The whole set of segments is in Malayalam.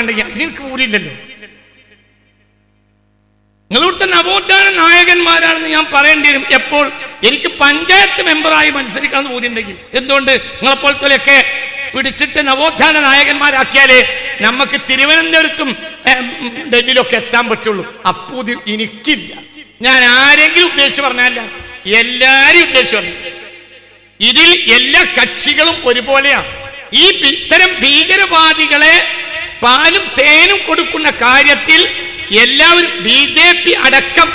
എനിക്ക് കൂടിയില്ലല്ലോ. നിങ്ങളിവിടുത്തെ നവോത്ഥാന നായകന്മാരാണെന്ന് ഞാൻ പറയേണ്ടി വരും. എപ്പോൾ എനിക്ക് പഞ്ചായത്ത് മെമ്പറായി മത്സരിക്കണമെന്ന് ഊതിണ്ടെങ്കിൽ. എന്തുകൊണ്ട്? നിങ്ങളെപ്പോലത്തെയൊക്കെ പിടിച്ചിട്ട് നവോത്ഥാന നായകന്മാരാക്കിയാലേ നമുക്ക് തിരുവനന്തപുരത്തും ഡൽഹിയിലൊക്കെ എത്താൻ പറ്റുള്ളൂ. അപ്പൂതി എനിക്കില്ല. ഞാൻ ആരെങ്കിലും ഉദ്ദേശിച്ച് പറഞ്ഞല്ല, എല്ലാരെയും ഉദ്ദേശിച്ച് പറഞ്ഞു. ഇതിൽ എല്ലാ കക്ഷികളും ഒരുപോലെയാണ്. ഈ ഇത്തരം ഭീകരവാദികളെ പാലും തേനും കൊടുക്കുന്ന കാര്യത്തിൽ എല്ലാവരും BJP അടക്കം,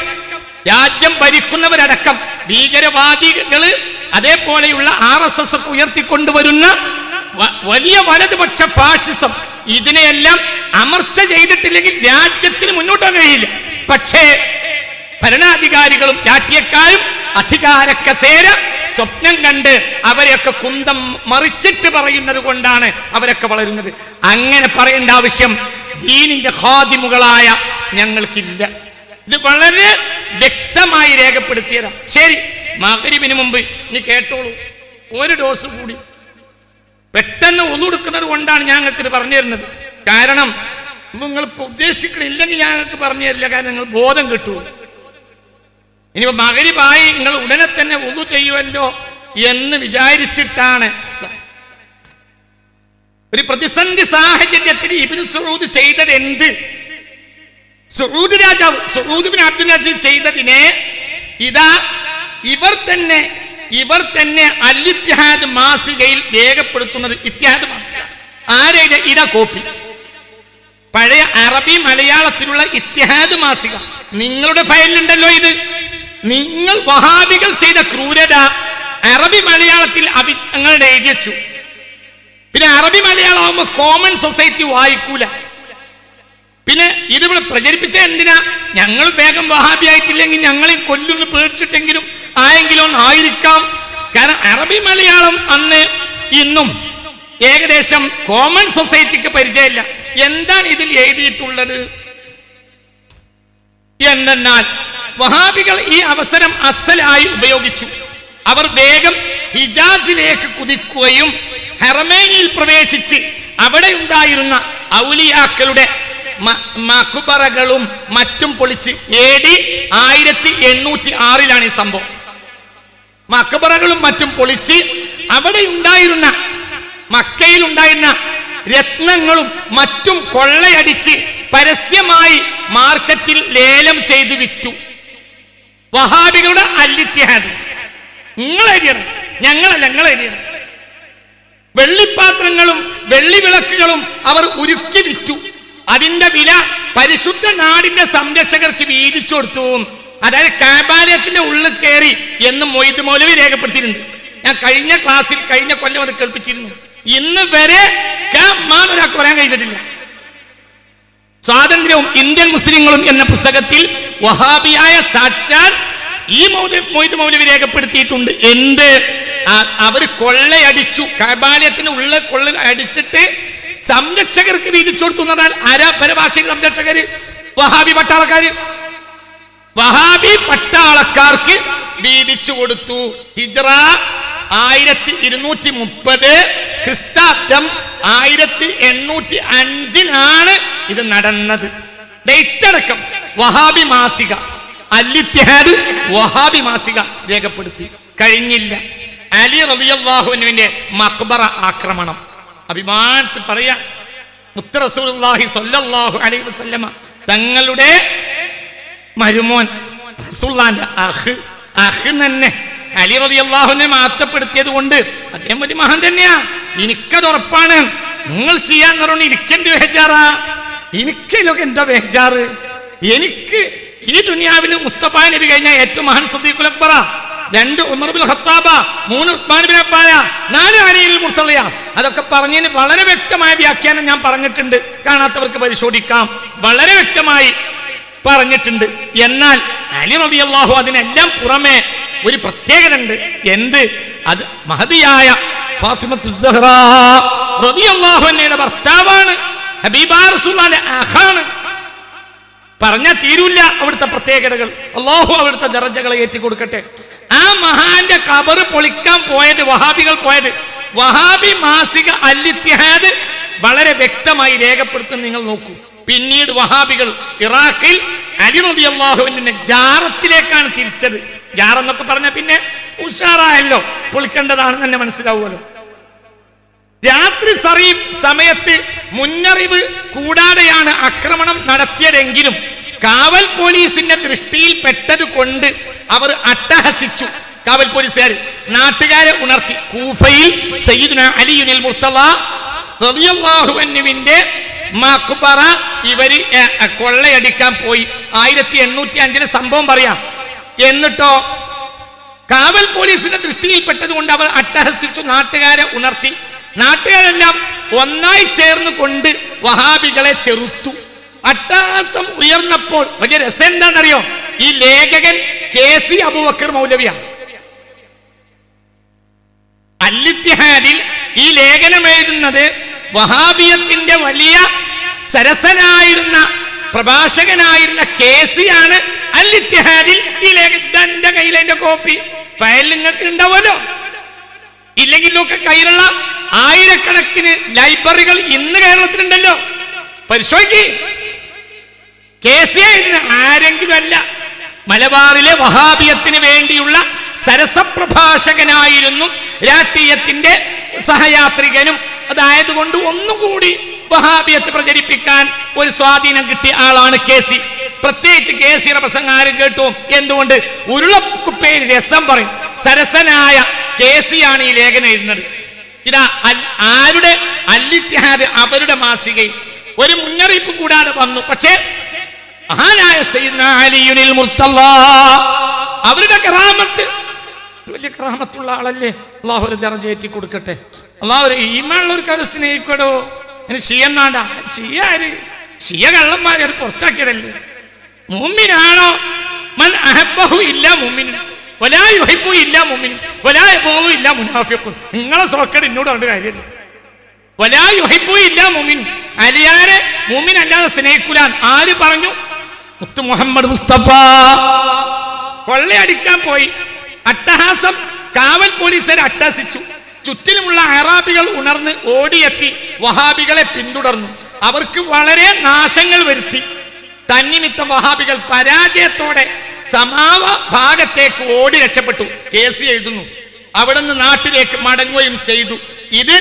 രാജ്യം ഭരിക്കുന്നവരടക്കം, ഭീകരവാദികള് അതേപോലെയുള്ള RSS ഒക്കെ ഉയർത്തിക്കൊണ്ടുവരുന്ന വലിയ വലതുപക്ഷ ഫാഷിസം, ഇതിനെയെല്ലാം അമർച്ച ചെയ്തിട്ടില്ലെങ്കിൽ രാജ്യത്തിന് മുന്നോട്ട് കഴിയില്ല. പക്ഷേ ഭരണാധികാരികളും രാഷ്ട്രീയക്കാരും അധികാര കസേര സ്വപ്നം കണ്ട് അവരെയൊക്കെ കുന്തം മറിച്ചിട്ട് പറയുന്നത് കൊണ്ടാണ് അവരൊക്കെ വളരുന്നത്. അങ്ങനെ പറയേണ്ട ആവശ്യം ദീനിന്റെ ഖാദിമുകളായ ഞങ്ങൾക്കില്ല. ഇത് വളരെ വ്യക്തമായി രേഖപ്പെടുത്തിയതാ. ശരി, മഗ്‌രിബിന് മുമ്പ് ഇനി കേട്ടോളൂ, ഒരു ഡോസ് കൂടി. പെട്ടെന്ന് ഒന്നു കൊടുക്കുന്നത് കൊണ്ടാണ് ഞങ്ങൾക്ക് പറഞ്ഞു തരുന്നത്. കാരണം നിങ്ങൾ ഉദ്ദേശിക്കണില്ലെങ്കിൽ ഞങ്ങൾക്ക് പറഞ്ഞു തരില്ല. കാരണം നിങ്ങൾ ബോധം കിട്ടൂ. ഇനിയിപ്പോ മഗ്‌രിബായി നിങ്ങൾ ഉടനെ തന്നെ ഒന്നു ചെയ്യുമല്ലോ എന്ന് വിചാരിച്ചിട്ടാണ്. ഒരു പ്രതിസന്ധി സാഹചര്യത്തിൽ ഇബ്നു സഊദ് ചെയ്തത് എന്ത്? സഊദ് രാജാവ് സഊദ് ബിൻ അബ്ദുൽ അസീസ് ചെയ്തതിനെ ഇതാ ഇവർ തന്നെ അൽ ഇത്തിഹാദ് മാസികയിൽ രേഖപ്പെടുത്തുന്നത്. ഇത്തിഹാദ് മാസിക ആരുടെ? ഇതാ കോപ്പി. പഴയ അറബി മലയാളത്തിലുള്ള ഇത്തിഹാദ് മാസിക നിങ്ങളുടെ ഫയലിലുണ്ടല്ലോ. ഇത് നിങ്ങൾ വഹാബികൾ ചെയ്ത ക്രൂരത അറബി മലയാളത്തിൽ ഞങ്ങളുടെ എഴുതി വെച്ചു. പിന്നെ അറബി മലയാളം ആവുമ്പോൾ കോമൺ സൊസൈറ്റി വായിക്കൂല. പിന്നെ ഇതിവിടെ പ്രചരിപ്പിച്ച എന്തിനാ? ഞങ്ങൾ വേഗം വഹാബി ആയിട്ടില്ലെങ്കിൽ ഞങ്ങളെ കൊല്ലുന്നു പേടിച്ചിട്ടെങ്കിലും ആയെങ്കിലും ആയിരിക്കാം. കാരണം അറബി മലയാളം അന്ന് ഇന്നും ഏകദേശം കോമൺ സൊസൈറ്റിക്ക് പരിചയമില്ല. എന്താണ് ഇതിൽ എഴുതിയിട്ടുള്ളത് എന്നാൽ വഹാബികൾ ഈ അവസരം അസലായി ഉപയോഗിച്ചു. അവർ വേഗം ഹിജാസിലേക്ക് കുതിക്കുകയും ഹറമൈനിൽ പ്രവേശിച്ച് അവിടെ ഉണ്ടായിരുന്ന ഔലിയാക്കളുടെ മഖ്ബറകളും മറ്റും പൊളിച്ച് AD 1806 ഈ സംഭവം. മഖ്ബറകളും മറ്റും പൊളിച്ച് അവിടെ ഉണ്ടായിരുന്ന മക്കയിൽ ഉണ്ടായിരുന്ന രത്നങ്ങളും മറ്റും കൊള്ളയടിച്ച് പരസ്യമായി മാർക്കറ്റിൽ ലേലം ചെയ്ത് വിറ്റു. വഹാബികളുടെ അൽ ഇത്തിഹാദ്. നിങ്ങൾ എഴുതിയാണ്, ഞങ്ങളല്ല, നിങ്ങൾ എഴുതിയാണ്. വെള്ളിപ്പാത്രങ്ങളും വെള്ളി വിളക്കുകളും അവർ ഉരുക്കി വിറ്റു. അതിന്റെ വില പരിശുദ്ധ നാടിന്റെ സംരക്ഷകർക്ക് വീതിച്ചു കൊടുത്തു. അതായത് കാബാലയത്തിന്റെ ഉള്ളിൽ കയറി എന്ന് മൊയ്ത് മൗലവി രേഖപ്പെടുത്തിയിട്ടുണ്ട്. ഞാൻ കഴിഞ്ഞ ക്ലാസ്സിൽ കഴിഞ്ഞ കൊല്ലം അത് കേൾപ്പിച്ചിരുന്നു. ഇന്ന് വരെ ഒരാൾക്ക് പറയാൻ കഴിഞ്ഞിട്ടില്ല. സ്വാതന്ത്ര്യവും ഇന്ത്യൻ മുസ്ലിങ്ങളും എന്ന പുസ്തകത്തിൽ വഹാബിയായ സാക്ഷാൽ ഈ മൊയ്ത് മൗലവി രേഖപ്പെടുത്തിയിട്ടുണ്ട്. എന്ത്? അവര് കൊള്ളയടിച്ചു, കഅബാലയത്തിന് ഉള്ള കൊള്ള അടിച്ചിട്ട് സംരക്ഷകർക്ക് വീതിച്ചു കൊടുത്തു എന്ന് പറഞ്ഞാൽ പരഭാഷയിൽ സംരക്ഷകര് വഹാബി പട്ടാളക്കാര്, വഹാബി പട്ടാളക്കാർക്ക് വീതിച്ചു കൊടുത്തു. ഹിജ്റ 1230, ക്രിസ്താബ്ദം 1805 ഇത് നടന്നത്. ഡേറ്റ് അടക്കം വഹാബി മാസിക അൽ ഇത്തിഹാദ് വഹാബി മാസിക രേഖപ്പെടുത്തി. കഴിഞ്ഞില്ല. അലി റളിയല്ലാഹു അൻഹുവിന്റെ മഖ്ബറ ആക്രമണം. അഭിമാനത്തിൽ പറയാ, മുത്ത് റസൂലുള്ളാഹി സ്വല്ലല്ലാഹു അലൈഹി വസല്ലമ തങ്ങളുടെ മരുമോൻ റസൂലുള്ളാഹിന്റെ അഖ് തന്നെ അലി റളിയല്ലാഹു അൻഹു മാറ്റപ്പെടുത്തിയത് കൊണ്ട് അദ്ദേഹം ഒരു മഹാൻ തന്നെയാ. എനിക്കത് ഉറപ്പാണ്. നിങ്ങൾ ചെയ്യാന്ന് പറഞ്ഞു എനിക്കെന്ത് ബേജാറാ? എനിക്കിലൊക്കെ എന്താ ബേജാറ്? എനിക്ക് ഈ ദുനിയാവിൽ മുസ്തഫ നബി കഴിഞ്ഞാൽ ഏറ്റവും മഹാൻ സിദ്ദീഖുൽ അക്ബറ, 2 ഉമർ ബിൻ ഖത്താബ, 3 ഉസ്മാൻ ബിൻ അഫ്ഫാൻ, 4 അലിയുൽ മുർത്തളിയ. അതൊക്കെ പറഞ്ഞതിന് വളരെ വ്യക്തമായ വ്യാഖ്യാനം ഞാൻ പറഞ്ഞിട്ടുണ്ട്. കാണാത്തവർക്ക് പരിശോധിക്കാം. വളരെ വ്യക്തമായി പറഞ്ഞിട്ടുണ്ട്. എന്നാൽ അലി റളിയല്ലാഹു അതിനെല്ലാം പുറമെ ഒരു പ്രത്യേകത ഉണ്ട്. എന്ത്? അത് മഹദിയായ ഫാത്തിമത്തു സഹ്റ റളിയല്ലാഹു അൻഹയുടെ ഭർത്താവാണ്. ഹബീബാ റസൂലുള്ളാഹിന്റെ അഖാണ്. പറഞ്ഞാൽ തീരൂല്ല അവിടുത്തെ പ്രത്യേകതകൾ. അല്ലാഹു അവിടുത്തെ ദറജകളെ ഏറ്റി കൊടുക്കട്ടെ. ആ മഹാന്റെ ഖബർ പൊളിക്കാൻ പോയത് വഹാബികൾ പോയത് വഹാബി മാസിക അൽ ഇത്തിഹാദ് വളരെ വ്യക്തമായി രേഖപ്പെടുത്തുന്ന നിങ്ങൾ നോക്കൂ. പിന്നീട് വഹാബികൾ ഇറാഖിൽ അലി റളിയല്ലാഹു അൻഹുവിനെ ജാറത്തിലേക്കാണ് തിരിച്ചത്. ജാറെന്നൊക്കെ പറഞ്ഞ പിന്നെ ഉഷാറായല്ലോ, പൊളിക്കേണ്ടതാണെന്ന് തന്നെ മനസ്സിലാവുമല്ലോ. രാത്രി സമയത്ത് മുന്നറിവ് കൂടാതെയാണ് ആക്രമണം നടത്തിയതെങ്കിലും കാവൽ പോലീസിന്റെ ദൃഷ്ടിയിൽ പെട്ടത് കൊണ്ട് അവർ അട്ടഹസിച്ചു. കാവൽ പോലീസുകാർ നാട്ടുകാരെ ഉണർത്തി. കൂഫയിൽ സയ്യിദുനാ അലിയുൽ മുർത്തള റളിയല്ലാഹു അൻഹുവിന്റെ മഖ്ബറ ഇവര് കൊള്ളയടിക്കാൻ പോയി. 1805 സംഭവം പറയാം. എന്നിട്ടോ കാവൽ പോലീസിന്റെ ദൃഷ്ടിയിൽപ്പെട്ടത് കൊണ്ട് അവർ അട്ടഹസിച്ചു, നാട്ടുകാരെ ഉണർത്തി. നാട്ടുകാരെല്ലാം ഒന്നായി ചേർന്ന് കൊണ്ട് വഹാബികളെ ചെറുത്തു. അട്ടഹാസം ഉയർന്നപ്പോൾ വലിയ രസം എന്താണെന്നറിയോ? ഈ ലേഖകൻ KC അബൂബക്കർ മൗലവിയാണ്. അൽ-ഇത്തിഹാദിൽ ഈ ലേഖനം എഴുതുന്നത് വഹാബിയത്തിന്റെ വലിയ സരസനായിരുന്ന പ്രഭാഷകനായിരുന്ന KC ആണ്. അൽ-ഇത്തിഹാദിൽ ഈ ലേഖന്റെ കയ്യിൽ അതിന്റെ കോപ്പി ഫയൽ നിങ്ങൾക്ക് ഉണ്ടാവുമല്ലോ. ഇല്ലെങ്കിലൊക്കെ കയ്യിലുള്ള ആയിരക്കണക്കിന് ലൈബ്രറികൾ ഇന്ന് കേരളത്തിലുണ്ടല്ലോ, പരിശോധിക്ക്. KC ആയിരുന്ന ആരെങ്കിലും അല്ല, മലബാറിലെ വഹാബിയത്തിന് വേണ്ടിയുള്ള സരസപ്രഭാഷകനായിരുന്നു, രാഷ്ട്രീയത്തിന്റെ സഹയാത്രികനും. അതായത് കൊണ്ട് ഒന്നുകൂടി വഹാബിയത്ത് പ്രചരിപ്പിക്കാൻ ഒരു സ്വാധീനം കിട്ടിയ ആളാണ് KC. പ്രത്യേകിച്ച് KCയുടെ പ്രസംഗം ആരും കേട്ടു. എന്തുകൊണ്ട്? ഉരുളക്കുപ്പേര് രസം പറയും. സരസനായ KC ആണ് ഈ ലേഖനം എഴുതുന്നത്. ഇതാ ആരുടെ അൽ-ഇത്തിഹാദ് അവരുടെ മാസികയിൽ ഒരു മുന്നറിയിപ്പ് കൂടാതെ വന്നു. പക്ഷേ മഹാനായ സയ്യിദുനാ അലിയുൽ മുർത്തള അവരുടെ കറാമത്ത് വലിയ കറാമത്തുള്ള ആളല്ലേ. അള്ളാഹു ഒരു ദർജ ഏറ്റി കൊടുക്കട്ടെ. അള്ളാഹു ഒരു ഈമാനുള്ള ഒരു കാര്യം സ്നേഹിക്കടോ. ഇനി ഷിയന്നാണ്ട ഷിയ കള്ളന്മാരെ അവർ പുറത്താക്കിയതല്ലേ. മുഅ്മിനാണോ? മൻ അഹബ്ബഹു ഇല്ലാ മുഅ്മിൻ വലാ യുഹിബ്ബു ഇല്ലാ മുഅ്മിൻ വലാ യബൂദു ഇല്ലാ മുനാഫിഖുൻ. നിങ്ങളെ സോക്കട് എന്നോട് പറഞ്ഞ കാര്യമില്ല. വലാ യുഹിബ്ബു ഇല്ലാ മുഅ്മിൻ, അലിയാരെ മുഅ്മിൻ അല്ലാതെ സ്നേഹിക്കൂലാൻ ആര് പറഞ്ഞു? മുത്ത് മുഹമ്മദ് മുസ്തഫ. കൊള്ളയടിക്കാൻ പോയി. അട്ടഹാസം. കാവൽ പോലീസുകാരെ അട്ടഹസിച്ചു. ചുറ്റിലുമുള്ള അറാബികൾ ഉണർന്ന് ഓടിയെത്തി വഹാബികളെ പിന്തുടർന്നു. അവർക്ക് വളരെ നാശങ്ങൾ വരുത്തി. തന്നിമിത്തം വഹാബികൾ പരാജയത്തോടെ സമാവ ഭാഗത്തേക്ക് ഓടി രക്ഷപ്പെട്ടു. KC എഴുതുന്നു. അവിടെ നിന്ന് നാട്ടിലേക്ക് മടങ്ങുകയും ചെയ്തു. ഇത്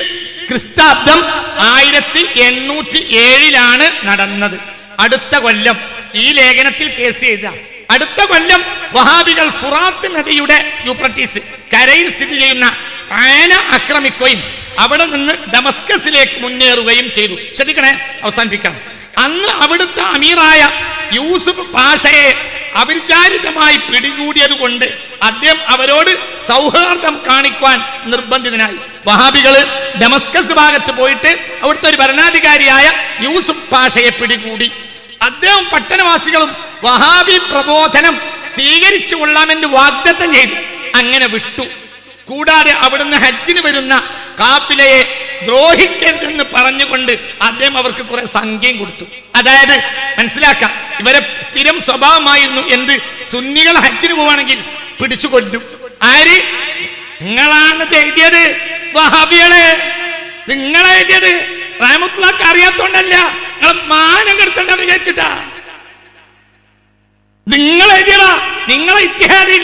ക്രിസ്താബ്ദം 1807 നടന്നത്. അടുത്ത കൊല്ലം ഈ ലേഖനത്തിൽ KC എഴുതാം. അടുത്ത കൊല്ലം വഹാബികൾ ഫുറാത്ത് നദിയുടെ യൂഫ്രട്ടീസ് കരയിൽ സ്ഥിതി ചെയ്യുന്ന ആന ആക്രമിക്കുകയും അവിടെ നിന്ന് ഡമസ്കസിലേക്ക് മുന്നേറുകയും ചെയ്തു. ശ്രദ്ധിക്കണേ, അവസാനിപ്പിക്കാം. അന്ന് അവിടുത്തെ അമീറായ യൂസുഫ് പാഷയെ അവിചാരിതമായി പിടികൂടിയത് കൊണ്ട് അദ്ദേഹം അവരോട് സൗഹാർദ്ദം കാണിക്കുവാൻ നിർബന്ധിതനായി. വഹാബികള് ഡമസ്കസ് ഭാഗത്ത് പോയിട്ട് അവിടുത്തെ ഒരു ഭരണാധികാരിയായ യൂസുഫ് പാഷയെ പിടികൂടി. അദ്ദേഹം പട്ടണവാസികളും വഹാബി പ്രബോധനം സ്വീകരിച്ചു കൊള്ളാമെന്ന് വാഗ്ദത്തം ചെയ്തു. അങ്ങനെ വിട്ടു. കൂടാതെ അവിടുന്ന് ഹജ്ജിന് വരുന്ന കാഫിലയെ ദ്രോഹിക്കരുതെന്ന് പറഞ്ഞുകൊണ്ട് അദ്ദേഹം അവർക്ക് കുറെ സംഖ്യയും കൊടുത്തു. അതായത് മനസ്സിലാക്കാം, ഇവരെ സ്ഥിരം സ്വഭാവമായിരുന്നു എന്ത്? സുന്നികൾ ഹജ്ജിന് പോവാണെങ്കിൽ പിടിച്ചു കൊല്ലും. ആര്? നിങ്ങളാണ് എഴുതിയത്, വഹാബികളെ നിങ്ങളെ എഴുതിയത്. റഹ്മത്തുള്ളാഹിക്ക് അറിയാത്തോണ്ടല്ല, നിങ്ങളെ മാനം കെടുത്തണ്ടെന്ന് വിചാരിച്ചിട്ടാ നിങ്ങൾ എഴുതിയതാ. നിങ്ങളെ ഇത്തിഹാദിൽ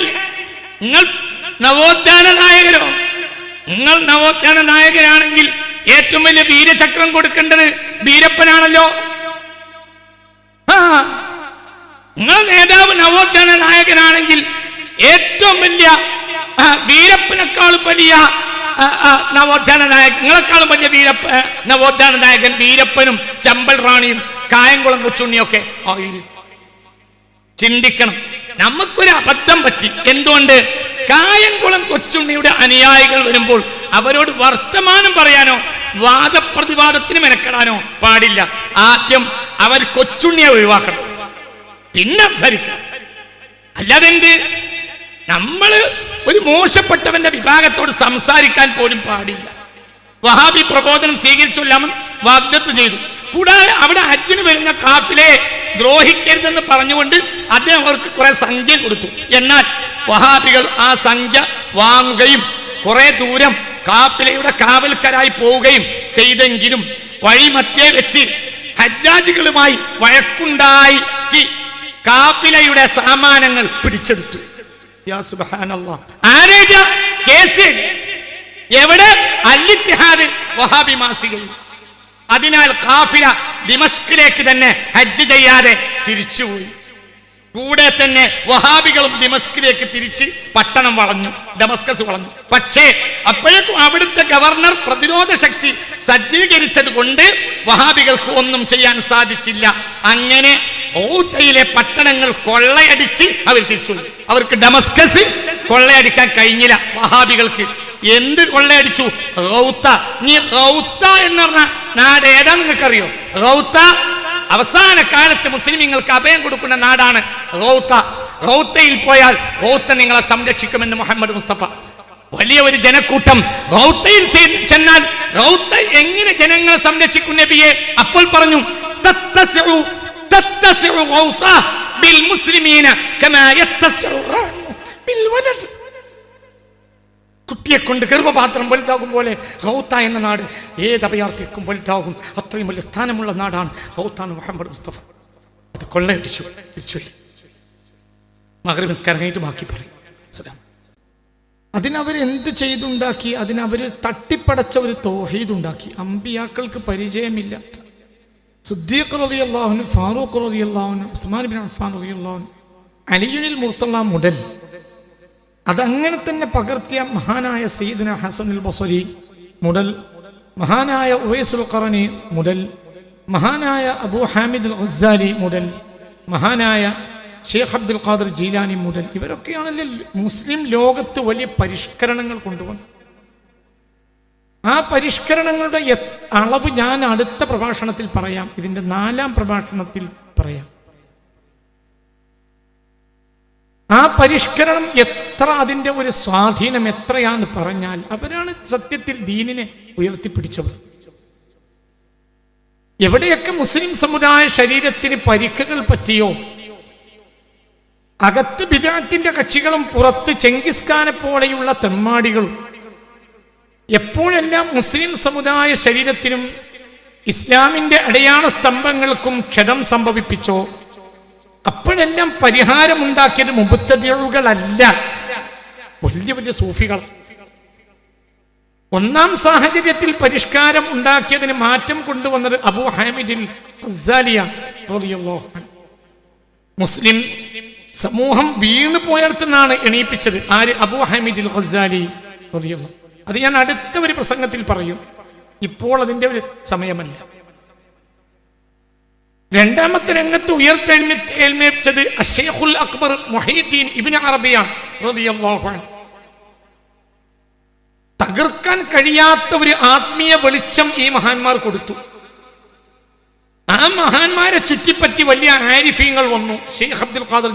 നിങ്ങൾ നവോത്ഥാന നായകരോ? നിങ്ങൾ നവോത്ഥാന നായകരാണെങ്കിൽ ഏറ്റവും വലിയ വീരചക്രം കൊടുക്കേണ്ടത് വീരപ്പനാണല്ലോ. നിങ്ങൾ നേതാവ് നവോത്ഥാന നായകനാണെങ്കിൽ ഏറ്റവും വലിയ വീരപ്പനേക്കാളും വലിയ നവോത്ഥാന നായകൻ, നിങ്ങളെക്കാളും വലിയ നവോത്ഥാന നായകൻ വീരപ്പനും ചമ്പൽ റാണിയും കായംകുളം കൊച്ചുണ്ണിയൊക്കെ ആയിരുന്നു. ചിന്തിക്കണം. നമുക്കൊരു അബദ്ധം പറ്റി. എന്തുകൊണ്ട്? കായംകുളം കൊച്ചുണ്ണിയുടെ അനുയായികൾ വരുമ്പോൾ അവരോട് വർത്തമാനം പറയാനോ വാദപ്രതിവാദത്തിന് മെനക്കെടാനോ പാടില്ല. ആദ്യം അവർ കൊച്ചുണ്ണിയെ ഒഴിവാക്കണം, പിന്നെ സംസാരിക്കാം. അല്ലാതെ എന്ത്? നമ്മള് ഒരു മോശപ്പെട്ടവന്റെ വിഭാഗത്തോട് സംസാരിക്കാൻ പോലും പാടില്ല. വഹാബി പ്രബോധനം സ്വീകരിച്ചൊല്ലാമെന്ന് വാഗ്ദത്തം ചെയ്തു. കൂടാതെ അവിടെ ഹജ്ജിന് വരുന്ന കാഫിലയെ ദ്രോഹിക്കരുതെന്ന് പറഞ്ഞുകൊണ്ട് അദ്ദേഹം അവർക്ക് കുറെ സംഖ്യ കൊടുത്തു. എന്നാൽ വഹാബികൾ ആ സംഖ്യ വാങ്ങുകയും കുറെ ദൂരം കാഫിലയുടെ കാവൽക്കാരായി പോവുകയും ചെയ്തെങ്കിലും വഴിമധ്യേ വെച്ച് ഹജ്ജാജികളുമായി വഴക്കുണ്ടാക്കി കാഫിലയുടെ സാമാനങ്ങൾ പിടിച്ചെടുത്തു. യാ സുബ്ഹാനല്ലാഹ്. ആരേതാ കേസ്? എവിടെ? അൽ-ഇത്തിഹാദ് വഹാബി മാസികയിൽ. അതിനാൽ കാഫില ദിമസ്കിലേക്ക് തന്നെ ഹജ്ജ് ചെയ്യാതെ തിരിച്ചുപോയി. കൂടെ തന്നെ വഹാബികളും ദിമസ്കിലേക്ക് തിരിച്ച് പട്ടണം വളഞ്ഞു, ഡമസ്കസ് വളഞ്ഞു. പക്ഷേ അപ്പോഴേക്കും അവിടുത്തെ ഗവർണർ പ്രതിരോധ ശക്തി സജ്ജീകരിച്ചത് കൊണ്ട് വഹാബികൾക്ക് ഒന്നും ചെയ്യാൻ സാധിച്ചില്ല. അങ്ങനെ ഔത്തയിലെ പട്ടണങ്ങൾ കൊള്ളയടിച്ച് അവർ തിരിച്ചുപോയി. അവർക്ക് ഡമസ്കസ് കൊള്ളയടിക്കാൻ കഴിഞ്ഞില്ല വഹാബികൾക്ക്. എന്ത് കൊള്ളയടിച്ചു? ഗൗത്ത. നീ ഗൗത്ത എന്ന് പറഞ്ഞ നാട് ഏതാ നിങ്ങൾക്കറിയോ? ഗൗത്ത അവസാന കാലത്ത് മുസ്ലിമീങ്ങൾക്ക് അഭയം കൊടുക്കുന്ന നാടാണ് ഗൗത്ത. ഗൗത്തയിൽ പോയാൽ ഗൗത്ത നിങ്ങളെ സംരക്ഷിക്കുമെന്ന് മുഹമ്മദ് മുസ്തഫ. വലിയ ഒരു ജനക്കൂട്ടം ഗൗത്തയിൽ ചെന്നാൽ ഗൗത്ത എങ്ങനെ ജനങ്ങളെ സംരക്ഷിക്കും നബിയെ? അപ്പോൾ പറഞ്ഞു തത്തസിഉ ഗൗത്ത ബിൽ മുസ്ലിമീന കമാ യത്തസിഉ റഅ്നു ബിൽ വലദ്. കുട്ടിയെ കൊണ്ട് ഗർഭപാത്രം വലുതാകും പോലെ ഗൗത്ത എന്ന നാട് ഏത് അഭയാർത്ഥിക്കും വലുതാകും. അത്രയും വലിയ സ്ഥാനമുള്ള നാടാണ് ഗൗത്താണ് മുഹമ്മദ് മുസ്തഫ. അത് കൊള്ളയടിച്ചു തിരിച്ചുപോയി. മഗ്രിബ് നിസ്കാരം കഴിഞ്ഞിട്ട് ബാക്കി പറയും. അതിനവരെന്ത് ചെയ്തുണ്ടാക്കി? അതിനവർ തട്ടിപ്പടച്ച ഒരു തൗഹീദ് ഉണ്ടാക്കി. അമ്പിയാക്കൾക്ക് പരിചയമില്ല. സിദ്ദീഖ് റളിയല്ലാഹു അൻഹു, ഫാറൂഖ് റളിയല്ലാഹു അൻഹു, ഉസ്മാൻ ഇബ്നു അഫ്ഫാൻ റളിയല്ലാഹു അൻഹു, അലിയുൽ മുർത്തള മുതൽ അതങ്ങനെ തന്നെ പകർത്തിയ മഹാനായ സയ്യിദുന ഹസനുൽ ബസ്രി മുതൽ, മഹാനായ ഉവൈസുൽ ഖറനി മുതൽ, മഹാനായ അബൂ ഹാമിദ് അൽ ഗസ്സാലി മുതൽ, മഹാനായ ഷെയ്ഖ് അബ്ദുൽ ഖാദിർ ജീലാനി മുതൽ ഇവരൊക്കെയാണല്ലോ മുസ്ലിം ലോകത്ത് വലിയ പരിഷ്കരണങ്ങൾ കൊണ്ടുവന്നു. ആ പരിഷ്കരണങ്ങളുടെ അളവ് ഞാൻ അടുത്ത പ്രഭാഷണത്തിൽ പറയാം. ഇതിൻ്റെ 4ാം പ്രഭാഷണത്തിൽ പറയാം. ആ പരിഷ്കരണം എത്ര, അതിൻ്റെ ഒരു സ്വാധീനം എത്രയാന്ന് പറഞ്ഞാൽ അവരാണ് സത്യത്തിൽ ദീനിനെ ഉയർത്തിപ്പിടിച്ചവർ. എവിടെയൊക്കെ മുസ്ലിം സമുദായ ശരീരത്തിന് പരിക്കുകൾ പറ്റിയോ, അകത്ത് ബിദ്അത്തിന്റെ കക്ഷികളും പുറത്ത് ചെങ്കിസ് ഖാനെ പോലെയുള്ള തെമ്മാടികളും എപ്പോഴെല്ലാം മുസ്ലിം സമുദായ ശരീരത്തിനും ഇസ്ലാമിന്റെ അടയാള സ്തംഭങ്ങൾക്കും ക്ഷതം സംഭവിപ്പിച്ചോ അപ്പോഴെല്ലാം പരിഹാരമുണ്ടാക്കിയത് മുബ്തദിഉകളല്ല, വലിയ വലിയ സൂഫികൾ. 1ാം സാഹചര്യത്തിൽ പരിഷ്കാരം ഉണ്ടാക്കിയതിന് മാറ്റം കൊണ്ടുവന്നത് അബൂ ഹാമിദിൽ ഗസ്സാലിയ റളിയല്ലാഹു അൻഹു. മുസ്ലിം സമൂഹം വീണു പോയടത്തുനിന്നാണ് എണീപ്പിച്ചത്. ആര്? അബൂ ഹാമിദിൽ ഗസ്സാലി റളിയല്ലാഹു. അത് ഞാൻ അടുത്ത ഒരു പ്രസംഗത്തിൽ പറയും, ഇപ്പോൾ അതിൻ്റെ ഒരു സമയമല്ല. 2ാമത്തെ രംഗത്ത് ഉയർത്തെഴുന്നേൽപ്പിച്ചത് അശ്ശൈഖുൽ അക്ബർ മുഹയ്യിദ്ദീൻ ഇബ്നു അറബിയാണ് റളിയല്ലാഹു അൻഹു. തകർക്കാൻ കഴിയാത്ത ഒരു ആത്മീയ വെളിച്ചം ഈ മഹാന്മാർ കൊടുത്തു. ആ മഹാന്മാരെ ചുറ്റിപ്പറ്റി വലിയ ആരിഫീങ്ങൾ വന്നു. ഷെയ്ഖ് അബ്ദുൽ ഖാദിർ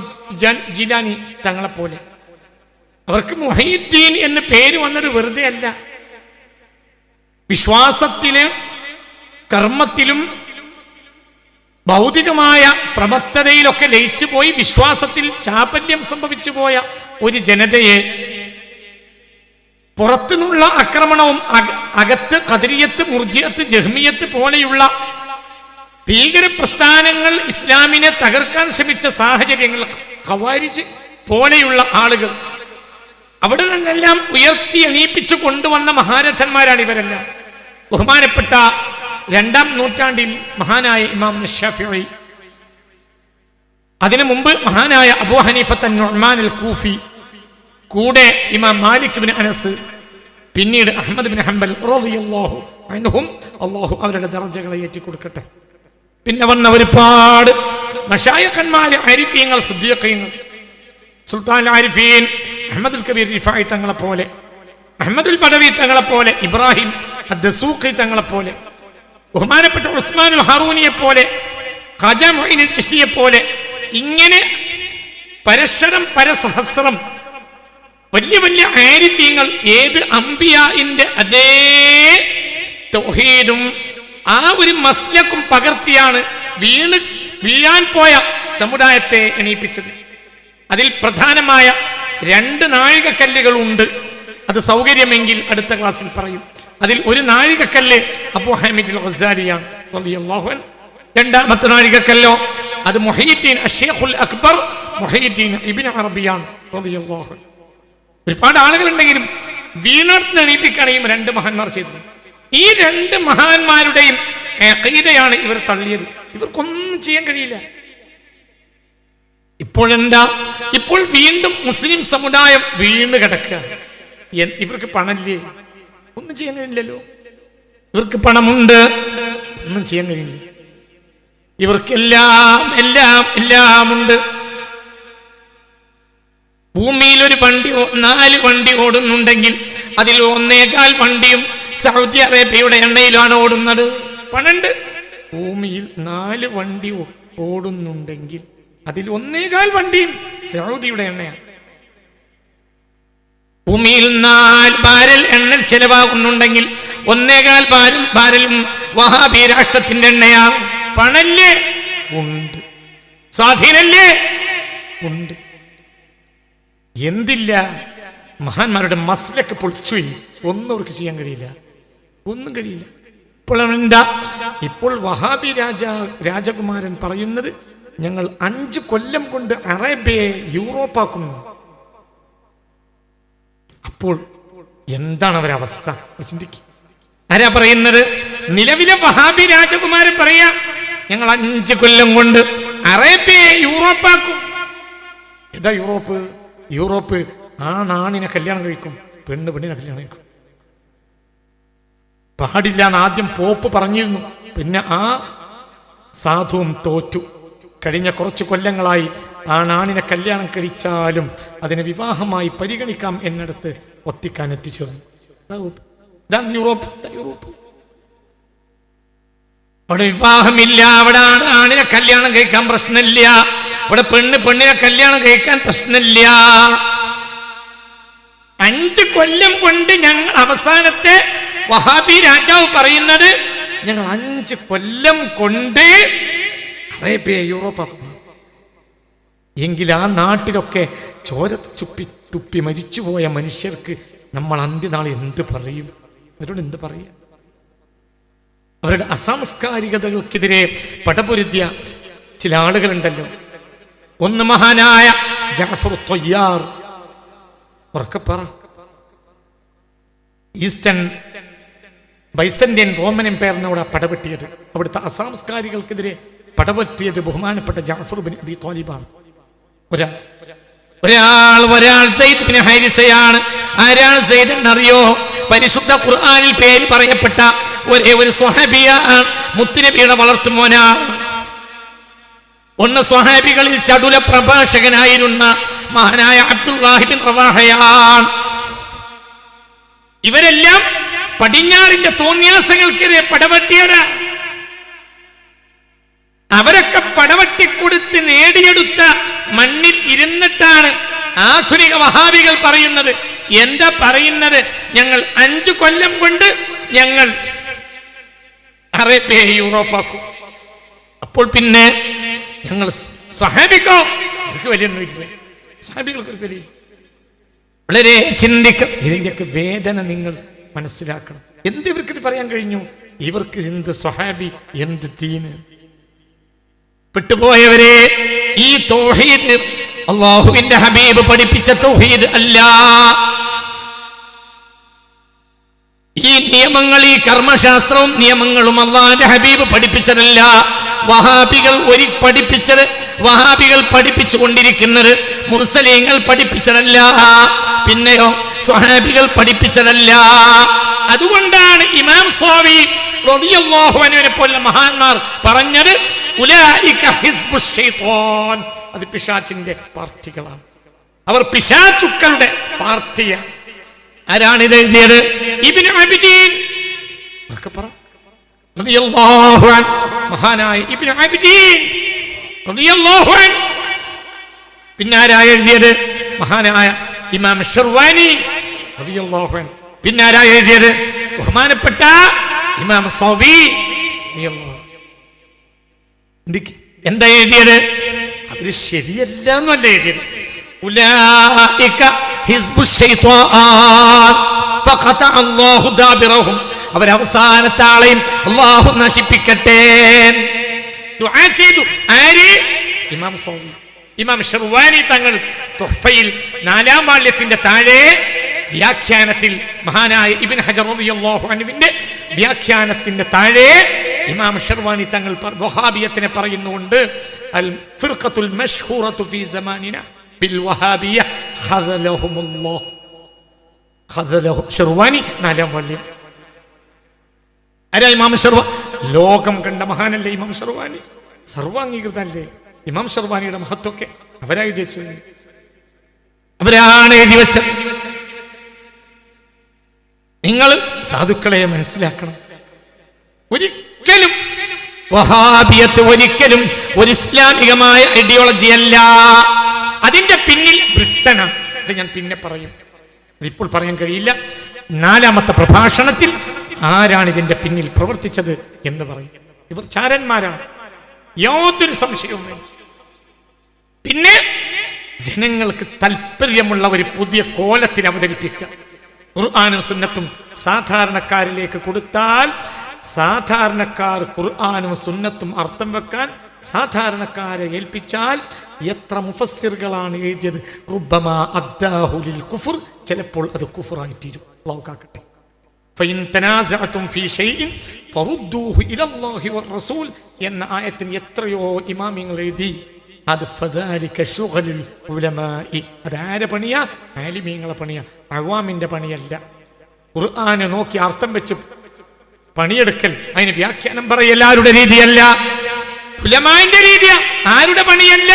ജീലാനി തങ്ങളെപ്പോലെ. അവർക്ക് മുഹയ്യിദ്ദീൻ എന്ന് പേര് വന്നത് വെറുതെ അല്ല. വിശ്വാസത്തിലും കർമ്മത്തിലും ഭൗതികമായ പ്രമത്തതയിലൊക്കെ ലയിച്ചു പോയി വിശ്വാസത്തിൽ ചാപല്യം സംഭവിച്ചു പോയ ഒരു ജനതയെ പുറത്തുനിന്നുള്ള ആക്രമണവും അകത്ത് ഖദരിയത്ത്, മുർജിയത്ത്, ജഹ്മിയത്ത് പോലെയുള്ള ഭീകര പ്രസ്ഥാനങ്ങൾ ഇസ്ലാമിനെ തകർക്കാൻ ശ്രമിച്ച സാഹചര്യങ്ങൾ, ഖവാരിജ് പോലെയുള്ള ആളുകൾ, അവിടെ നിന്നെല്ലാം ഉയർത്തി എണീപ്പിച്ചു കൊണ്ടുവന്ന മഹാരഥന്മാരാണ് ഇവരെല്ലാം. ബഹുമാനപ്പെട്ട 2ാം നൂറ്റാണ്ടിൽ മഹാനായ ഇമാം ശാഫിഈ, അതിനു മുമ്പ് മഹാനായ അബൂ ഹനീഫത്ത് അൻ-നുഅ്മാൻ അൽ-കൂഫി, കൂടെ ഇമാം മാലിക് ഇബ്നു അനസ്, പിന്നീട് അഹ്മദ് ഇബ്നു ഹംബൽ റളിയല്ലാഹു അൻഹും, അല്ലാഹു അവരുടെ ദർജകളെ ഏറ്റി കൊടുക്കട്ടെ. പിന്നെ വന്ന ഒരുപാട് മശായിഖന്മാര്, ആരിഫീങ്ങൾ, സിദ്ദീഖീങ്ങൾ, സുൽത്താൻ ആരിഫീൻ അഹ്മദുൽ കബീർ റിഫായി തങ്ങളെ പോലെ, അഹ്മദുൽ ബദവി തങ്ങളെ പോലെ, ഇബ്രാഹിം അദ്ദസൂഖി തങ്ങളെ പോലെ, ബഹുമാനപ്പെട്ട ഉസ്മാനുൽ ഹാറൂനിയെ പോലെ, ഖാജ മുഈനുൽ ചിശ്തിയെ പോലെ, ഇങ്ങനെ പരശരം പരസഹസ്രം വലിയ വലിയ ആരിഫീങ്ങൾ ഏത് അംബിയാഇന്റെ അതേ തൗഹീദും ആ ഒരു മസ്ലക്കും പകർത്തിയാണ് വീഴാൻ പോയ സമുദായത്തെ എണീപ്പിച്ചത്. അതിൽ പ്രധാനമായ 2 നാഴികക്കല്ലുകളുണ്ട്. അത് സൗകര്യമെങ്കിൽ അടുത്ത ക്ലാസ്സിൽ പറയും. അതിൽ ഒരു നാഴികക്കല്ല് അബൂ ഹാമിദ് അൽ ഗസാലിയാണ് റളിയല്ലാഹു അൻഹു. രണ്ടാമത്തെ നാഴികക്കല്ലോ അത് മുഹയ്യിദ്ദീൻ അശ്ശൈഖുൽ അക്ബർ മുഹയ്യിദ്ദീൻ ഇബ്നു അറബിയാണ് റളിയല്ലാഹു അൻഹു. ഒരുപാട് ആളുകളുണ്ടെങ്കിലും വീണർത്ത് എണീപ്പിക്കുകയാണെങ്കിൽ രണ്ട് മഹാന്മാർ ചെയ്തത്. ഈ രണ്ട് മഹാന്മാരുടെയും അഖീദയാണ് ഇവർ തള്ളിയത്. ഇവർക്കൊന്നും ചെയ്യാൻ കഴിയില്ല. ഇപ്പോഴെന്താ? ഇപ്പോൾ വീണ്ടും മുസ്ലിം സമുദായം വീണ് കിടക്കുക. ഇവർക്ക് പണമില്ലേ? ഒന്നും ചെയ്യാൻ കഴിയില്ലല്ലോ. ഇവർക്ക് പണമുണ്ട്, ഒന്നും ചെയ്യാൻ കഴിയില്ല. ഇവർക്കെല്ലാം എല്ലാം എല്ലാം ഉണ്ട്. ഭൂമിയിൽ ഒരു വണ്ടി 4 വണ്ടി ഓടുന്നുണ്ടെങ്കിൽ അതിൽ 1.25 വണ്ടിയും സൗദി അറേബ്യയുടെ എണ്ണയിലാണ് ഓടുന്നത്. പണണ്ട്. ഭൂമിയിൽ 4 വണ്ടി ഓടുന്നുണ്ടെങ്കിൽ അതിൽ 1.25 വണ്ടിയും സൗദിയുടെ എണ്ണയാണ്. ഭൂമിയിൽ 4 ബാരൽ എണ്ണ ചെലവാകുന്നുണ്ടെങ്കിൽ 1.25 ബാരലും വഹാബി രാഷ്ട്രത്തിന്റെ എണ്ണയാണ്. പണല്ലേ? ഉണ്ട്. സ്വാധീനല്ലേ? ഉണ്ട്. എന്തില്ല? മഹാന്മാരുടെ മസ്ലക്ക് പൊളിച്ചുപോയി. ഒന്നും അവർക്ക് ചെയ്യാൻ കഴിയില്ല. ഒന്നും കഴിയില്ല. ഇപ്പോൾ വഹാബി രാജകുമാരൻ പറയുന്നത് ഞങ്ങൾ 5 കൊല്ലം കൊണ്ട് അറേബ്യയെ യൂറോപ്പാക്കുന്നു. അപ്പോൾ എന്താണ് അവരവസ്ഥ? ചിന്തിക്കുക. ആരാ പറയുന്നത്? നിലവിലെ വഹാബി രാജകുമാരൻ പറയാ ഞങ്ങൾ 5 കൊല്ലം കൊണ്ട് അറേബ്യയെ യൂറോപ്പാക്കും. ഏതാ യൂറോപ്പ്? യൂറോപ്പ് ആണിനെ കല്യാണം കഴിക്കും, പെണ്ണിനെ കല്യാണം കഴിക്കും. പാടില്ല എന്ന് ആദ്യം പോപ്പ് പറഞ്ഞിരുന്നു. പിന്നെ ആ സാധുവും തോറ്റു. കഴിഞ്ഞ കുറച്ച് കൊല്ലങ്ങളായി ആണിനെ കല്യാണം കഴിച്ചാലും അതിനെ വിവാഹമായി പരിഗണിക്കാം എന്നിടത്ത് ഒത്തിക്കാൻ എത്തിച്ചേർന്നു. ഇതാണ് യൂറോപ്പ്. അവിടെ വിവാഹമില്ല. അവിടെ ആണിനെ കല്യാണം കഴിക്കാൻ പ്രശ്നമില്ല. അവിടെ പെണ്ണിനെ കല്യാണം കഴിക്കാൻ പ്രശ്നമില്ല. 5 കൊല്ലം കൊണ്ട് ഞങ്ങൾ അവസാനത്തെ വഹാബി രാജാവ് പറയുന്നത് ഞങ്ങൾ 5 കൊല്ലം കൊണ്ട് അറേബ്യ യൂറോപ്പാക്കുന്നു. എങ്കിൽ ആ നാട്ടിലൊക്കെ ചോര തുപ്പി മരിച്ചുപോയ മനുഷ്യർക്ക് നമ്മൾ അന്ത്യനാൾ എന്ത് പറയും? അവരോട് എന്ത് പറയും? അവരുടെ അസാംസ്കാരികതകൾക്കെതിരെ പടപൊരുതിയ ചില ആളുകളുണ്ടല്ലോ. ഒന്ന് മഹാനായ ജഅഫർ ത്വയ്യാർ. ഉറക്കപ്പറ. ഈസ്റ്റേൺ ബൈസന്റൈൻ റോമൻ എംപയറിനോട് പടപെട്ടിയത്, അവിടുത്തെ അസാംസ്കാരികൾക്കെതിരെ പടപെട്ടിയത് ബഹുമാനപ്പെട്ട ജഅഫർ ബിൻ അബി ത്വാലിബാണ്. ഒരാൾ സയ്യിദ് ബിൻ ഹാരിസയാണ്. ആരാണ് സയ്യിദ് എന്നറിയോ? പരിശുദ്ധ ഖുർആനിൽ പേര് പറയപ്പെട്ട ഒരേ ഒരു സ്വഹാബിയാണ്. മുത്തുനബിയുടെ വളർത്തുമോനാണ്. ഒന്ന് സ്വഹാബികളിൽ ചടുല പ്രഭാഷകനായിരുന്ന മഹാനായ അബ്ദുല്ലാഹി ബിൻ റവാഹയാണ്. ഇവരെല്ലാം പടിഞ്ഞാറിന്റെ തോന്യാസങ്ങൾക്കെതിരെ പടവെട്ടിയവരാ. അവരൊക്കെ പടവെട്ടിക്കൊടുത്ത് നേടിയെടുത്ത മണ്ണിൽ ഇരുന്നിട്ടാണ് ആധുനിക വഹാബികൾ പറയുന്നത്. എന്താ പറയുന്നത്? ഞങ്ങൾ 5 കൊല്ലം കൊണ്ട് ഞങ്ങൾ അറേബ്യയെ യൂറോപ്പാക്കും. അപ്പോൾ പിന്നെ ഞങ്ങൾ സഹാബിക്കോ അവർക്ക് വലിയൊന്നുമില്ല. സഹാബികൾക്ക് ഒരു വലിയ വളരെ ചിന്തിക്കണം. ഇതിൻ്റെയൊക്കെ വേദന നിങ്ങൾ മനസ്സിലാക്കണം. എന്ത് ഇവർക്കിത് പറയാൻ കഴിഞ്ഞു? ഇവർക്ക് എന്ത് സ്വഹാബി, എന്ത് ദീന്? പെട്ടുപോയവരെ, ഈ തൗഹീദ് അല്ലാഹുവിന്റെ ഹബീബ് പഠിപ്പിച്ച തൗഹീദ് അല്ല. ഈ നിയമങ്ങൾ, ഈ കർമ്മശാസ്ത്രവും നിയമങ്ങളും അല്ലാഹുവിന്റെ ഹബീബ് പഠിപ്പിച്ചതല്ല. വഹാബികൾ പഠിപ്പിച്ചു കൊണ്ടിരിക്കുന്നത് മുർസലീങ്ങൾ പഠിപ്പിച്ചതല്ല. പിന്നെയോ സ്വഹാബികൾ പഠിപ്പിച്ചതല്ല. അതുകൊണ്ടാണ് ഇമാം സ്വാവി റളിയല്ലാഹു അൻഹുവിനെ പോലുള്ള മഹാന്മാർ പറഞ്ഞത് ഉലൈക ഹിസ്ബുശ് ശൈത്താൻ. അത് പിശാചിന്റെ പാർട്ടികളാണ്. അവർ പിശാചുക്കളുടെ പാർട്ടിയാണ്. ആരാണ് ഇത് എഴുതിയത്? ഇബ്നു അബ്ദീൻ റളിയല്ലാഹു അൻഹു. മഹാനായ ഇബ്നു അബ്ദീൻ റളിയല്ലാഹു അൻഹു. പിന്നെ ആരാണ് എഴുതിയത്? മഹാനായ ഇമാം ഷർവാനി റളിയല്ലാഹു അൻഹു. പിന്നെ ആരാണ് എഴുതിയത്? ബഹുമാനപ്പെട്ട ഇമാം സൗവി റളിയല്ലാഹു അൻഹു. എന്താ എഴുതിയത്? അവര് ശരിയല്ല എന്നല്ല എഴുതിയത്. ഉലൈക ഹിസ്ബുശ് ശൈത്വാൻ ഫഖത അല്ലാഹു ദാബിറഹും, അവർ അവസാനത്തെ ആളെയും അല്ലാഹു നശിപ്പിക്കട്ടെ. ദുആ ചെയ്തു ആര്? ഇമാം ഷർവാനി തങ്ങൾ തുഹ്ഫയിൽ 4-ാം വാള്യത്തിന്റെ താഴെ വ്യാഖ്യാനത്തിൽ മഹാനായ ഇബ്നു ഹജർ റളിയല്ലാഹു അൻഹുവിന്റെ വ്യാഖ്യാനത്തിന്റെ താഴെ ഇമാം ഷർവാനി തങ്ങൾ വഹാബിയത്തിനെ പറയുന്നുണ്ട്. അൽ ഫിർഖത്തുൽ മശ്ഹൂറത്തു ഫീ സമാനിന ബിൽ വഹാബിയ ഖദലഹുമുല്ലാഹ്. ഖദലഹു ഷർവാനി 4-ാം വാള്യം. ആരാ ഇമാം ഷർവാനി? ലോകം കണ്ട മഹാനല്ലേ ഇമാം ഷർവാനി, സർവാംഗീകൃതല്ലേ. ഇമാം ഷർവാനിയുടെ മഹത്വമൊക്കെ അവരാ എഴുതി വെച്ചത്, അവരാണ് എഴുതി വെച്ചത്. നിങ്ങൾ സാധുക്കളെ മനസ്സിലാക്കണം. ഒരിക്കലും വഹാബിയത്ത് ഒരിക്കലും ഒരു ഇസ്ലാമികമായ ഐഡിയോളജി അല്ല. അതിന്റെ പിന്നിൽ ബ്രിട്ടനാണ്. ഇത് ഞാൻ പിന്നെ പറയും, ഇതിപ്പോൾ പറയാൻ കഴിയില്ല. 4-ാമത്തെ പ്രഭാഷണത്തിൽ ആരാണ് ഇതിന്റെ പിന്നിൽ പ്രവർത്തിച്ചത് എന്ന് പറയും. ഇവർ ചാരന്മാരാണ്, യാതൊരു സംശയവും. പിന്നെ ജനങ്ങൾക്ക് താല്പര്യമുള്ള ഒരു പുതിയ കോലത്തിൽ അവതരിപ്പിക്കുക. ഖുർആനും സുന്നത്തും സാധാരണക്കാരിലേക്ക് കൊടുത്താൽ സാധാരണക്കാർ ഖുർആനും സുന്നത്തും അർത്ഥം വെക്കാൻ സാധാരണക്കാരെ ഏൽപ്പിച്ചാൽ എത്ര മുഫസ്സിറുകളാണ് എഴുതിയത്. റുബ്ബമാ അദ്ദാഹു ലിൽ കുഫർ, ചിലപ്പോൾ അത് കുഫറായിത്തീരും. അല്ലാഹു കാക്കട്ടെ. ഫഇൻ തനാസഅതും ഫീ ഷൈഇൻ ഫറുദ്ദൂഹു ഇലല്ലാഹി വറസൂൽ എന്ന ആയത്തിന് എത്രയോ ഇമാമിങ്ങൾ എഴുതി. അത് ഫദാലിക ശുഗ്ലുൽ ഉലമാഇ, അത് ആരെ പണിയാ? ആലിമീങ്ങളെ പണിയാ, അവാമിന്റെ പണിയല്ല. ഖുർആനെ നോക്കി അർത്ഥം വെച്ച് പണിയെടുക്കൽ, അതിന് വ്യാഖ്യാനം പറയൽ ആരുടെ രീതിയല്ല, ഉലമാന്റെ രീതിയാ, ആരുടെ പണിയല്ല.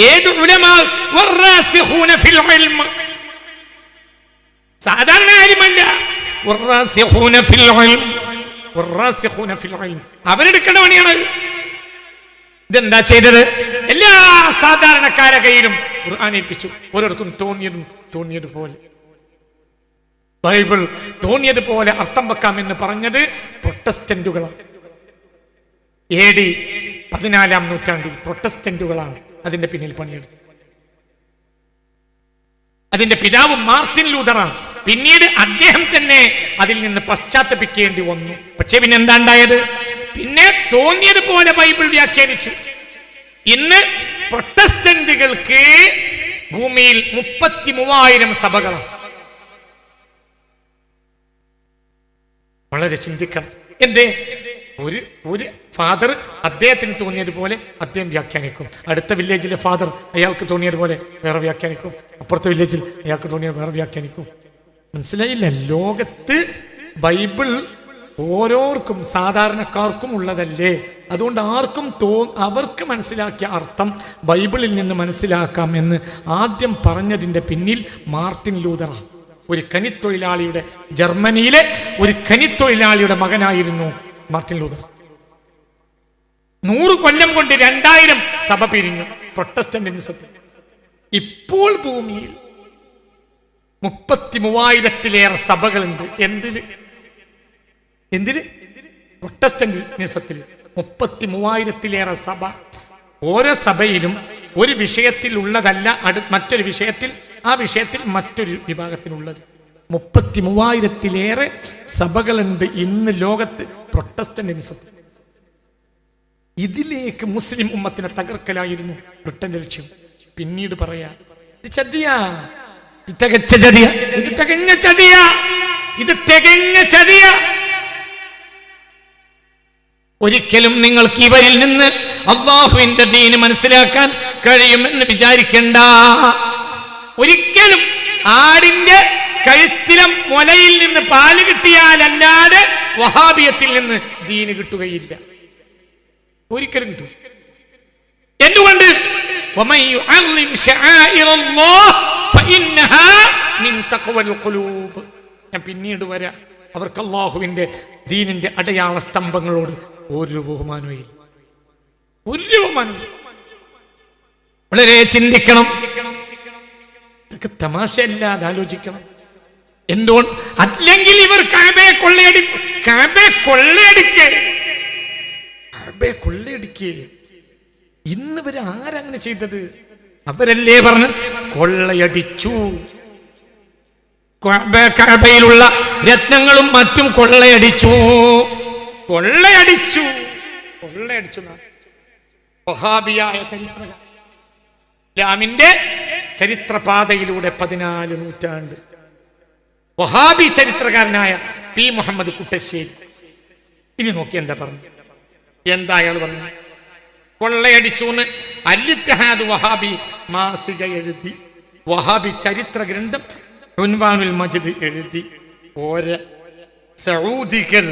ഏത് ഉലമാ? വറാസിഖൂന ഫിൽ ഇൽമ്, സാധാരണ ആലിമല്ല. വറാസിഖൂന ഫിൽ ഇൽമ്, വറാസിഖൂന ഫിൽ ഇൽമ്, അവരെടുക്കേണ്ട പണിയാണ്. ഇതെന്താ ചെയ്തത്? എല്ലാ സാധാരണക്കാരെ കയ്യിലും ഖുർആൻ ഏൽപ്പിച്ചു. ഓരോരുത്തർക്കും തോന്നിയതുപോലെ ബൈബിൾ തോന്നിയതുപോലെ അർത്ഥം വെക്കാമെന്ന് പറഞ്ഞത് പ്രൊട്ടസ്റ്റന്റുകളാണ്. AD 14-ാം നൂറ്റാണ്ടിൽ പ്രൊട്ടസ്റ്റന്റുകളാണ് അതിന്റെ പിന്നിൽ പണിയെടുത്തത്. അതിന്റെ പിതാവ് മാർട്ടിൻ ലൂതറാണ്. പിന്നീട് അദ്ദേഹം തന്നെ അതിൽ നിന്ന് പശ്ചാത്തപിക്കേണ്ടി വന്നു. പക്ഷെ പിന്നെ എന്താ ഉണ്ടായത്? പിന്നെ തോന്നിയതുപോലെ ബൈബിൾ വ്യാഖ്യാനിച്ചു. ഇന്ന് പ്രൊട്ടസ്റ്റന്റുകൾക്ക് ഭൂമിയിൽ 33,000 സഭകളാണ്. വളരെ ചിന്തിക്കണം. എന്തേ? ഒരു ഫാദർ അദ്ദേഹത്തിന് തോന്നിയതുപോലെ അദ്ദേഹം വ്യാഖ്യാനിക്കും. അടുത്ത വില്ലേജിലെ ഫാദർ അയാൾക്ക് തോന്നിയതുപോലെ വേറെ വ്യാഖ്യാനിക്കും. അപ്പുറത്തെ വില്ലേജിൽ അയാൾക്ക് തോന്നിയത് വേറെ വ്യാഖ്യാനിക്കും. മനസ്സിലായില്ല? ലോകത്ത് ബൈബിൾ ഓരോർക്കും സാധാരണക്കാർക്കും ഉള്ളതല്ലേ. അതുകൊണ്ട് ആർക്കും അവർക്ക് മനസ്സിലാക്കിയ അർത്ഥം ബൈബിളിൽ നിന്ന് മനസ്സിലാക്കാം എന്ന് ആദ്യം പറഞ്ഞതിൻ്റെ പിന്നിൽ മാർട്ടിൻ ലൂതറാണ്. ഒരു ഖനിത്തൊഴിലാളിയുടെ, ജർമ്മനിയിലെ ഒരു ഖനിത്തൊഴിലാളിയുടെ മകനായിരുന്നു മാർട്ടിൻ ലൂതർ. 100 കൊല്ലം കൊണ്ട് 2000 സഭ പിരിഞ്ഞു പ്രൊട്ടസ്റ്റന്റിനിസത്തിൽ. ഇപ്പോൾ ഭൂമിയിൽ 33,000-ലേറെ സഭകളുണ്ട്. എന്തിന്? പ്രൊട്ടസ്റ്റന്റിനിസത്തിൽ 33,000-ലേറെ സഭ. ഓരോ സഭയിലും ഒരു വിഷയത്തിൽ ഉള്ളതല്ല മറ്റൊരു വിഷയത്തിൽ, ആ വിഷയത്തിൽ മറ്റൊരു വിഭാഗത്തിനുള്ളത്. 33,000-ലേറെ സഭകളുണ്ട് ഇന്ന് ലോകത്ത് പ്രൊട്ടസ്റ്റന്റിനിസത്തിൽ. ഇതിലേക്ക് മുസ്ലിം ഉമ്മത്തിനെ തകർക്കലായിരുന്നു ബ്രിട്ടന്റെ ലക്ഷ്യം. പിന്നീട് പറയാ ഇത് ചതിയാ, ഇത് തികച്ച ചതിയാ, ഇത് തികഞ്ഞ ചതിയാ, ഇത് തികഞ്ഞ ചതിയാ. ഒരിക്കലും നിങ്ങൾക്ക് ഇവരിൽ നിന്ന് അല്ലാഹുവിന്റെ ദീന് മനസ്സിലാക്കാൻ കഴിയുമെന്ന് വിചാരിക്കണ്ട. ഒരിക്കലും ആടിന്റെ കഴുത്തിലെ മുലയിൽ നിന്ന് പാല് കിട്ടിയാലല്ലാതെ വഹാബിയത്തിൽ നിന്ന് ദീന് കിട്ടുകയില്ല. ഒരിക്കലും കിട്ടും. എന്തുകൊണ്ട്? ഞാൻ പിന്നീട് വരാം. അവർക്ക് അല്ലാഹുവിന്റെ ദീനിന്റെ അടയാള സ്തംഭങ്ങളോട് ഒരു ബഹുമാനവും, ഒരു ബഹുമാനവും. വളരെ ചിന്തിക്കണം. ഇതൊക്കെ തമാശയല്ലാതെ ആലോചിക്കണം. എന്തുകൊണ്ട്? അല്ലെങ്കിൽ ഇവർ കഅബയെ കൊള്ളയടിക്കേ. ഇന്ന് ഇവർ ആരങ്ങനെ ചെയ്തത്? അവരല്ലേ പറഞ്ഞു കൊള്ളയടിച്ചു. കഅബയിലുള്ള രത്നങ്ങളും മറ്റും കൊള്ളയടിച്ചു. വഹാബിയായ ചരിത്രകാരൻ ഇസ്ലാമിന്റെ ചരിത്രപാതയിലൂടെ 14 നൂറ്റാണ്ട് വഹാബി ചരിത്രകാരനായ പി മുഹമ്മദ് കുട്ടശ്ശേരി ഇനി നോക്കി എന്താ പറഞ്ഞു, എന്താ അയാൾ പറഞ്ഞു? കൊള്ളയടിച്ചു എന്ന് അൽ-ഇത്തിഹാദ് വഹാബി മാസിക എഴുതി, വഹാബി ചരിത്ര ഗ്രന്ഥം ഉൻവാനുൽ മജിദ് എഴുതി. സഊദികൾ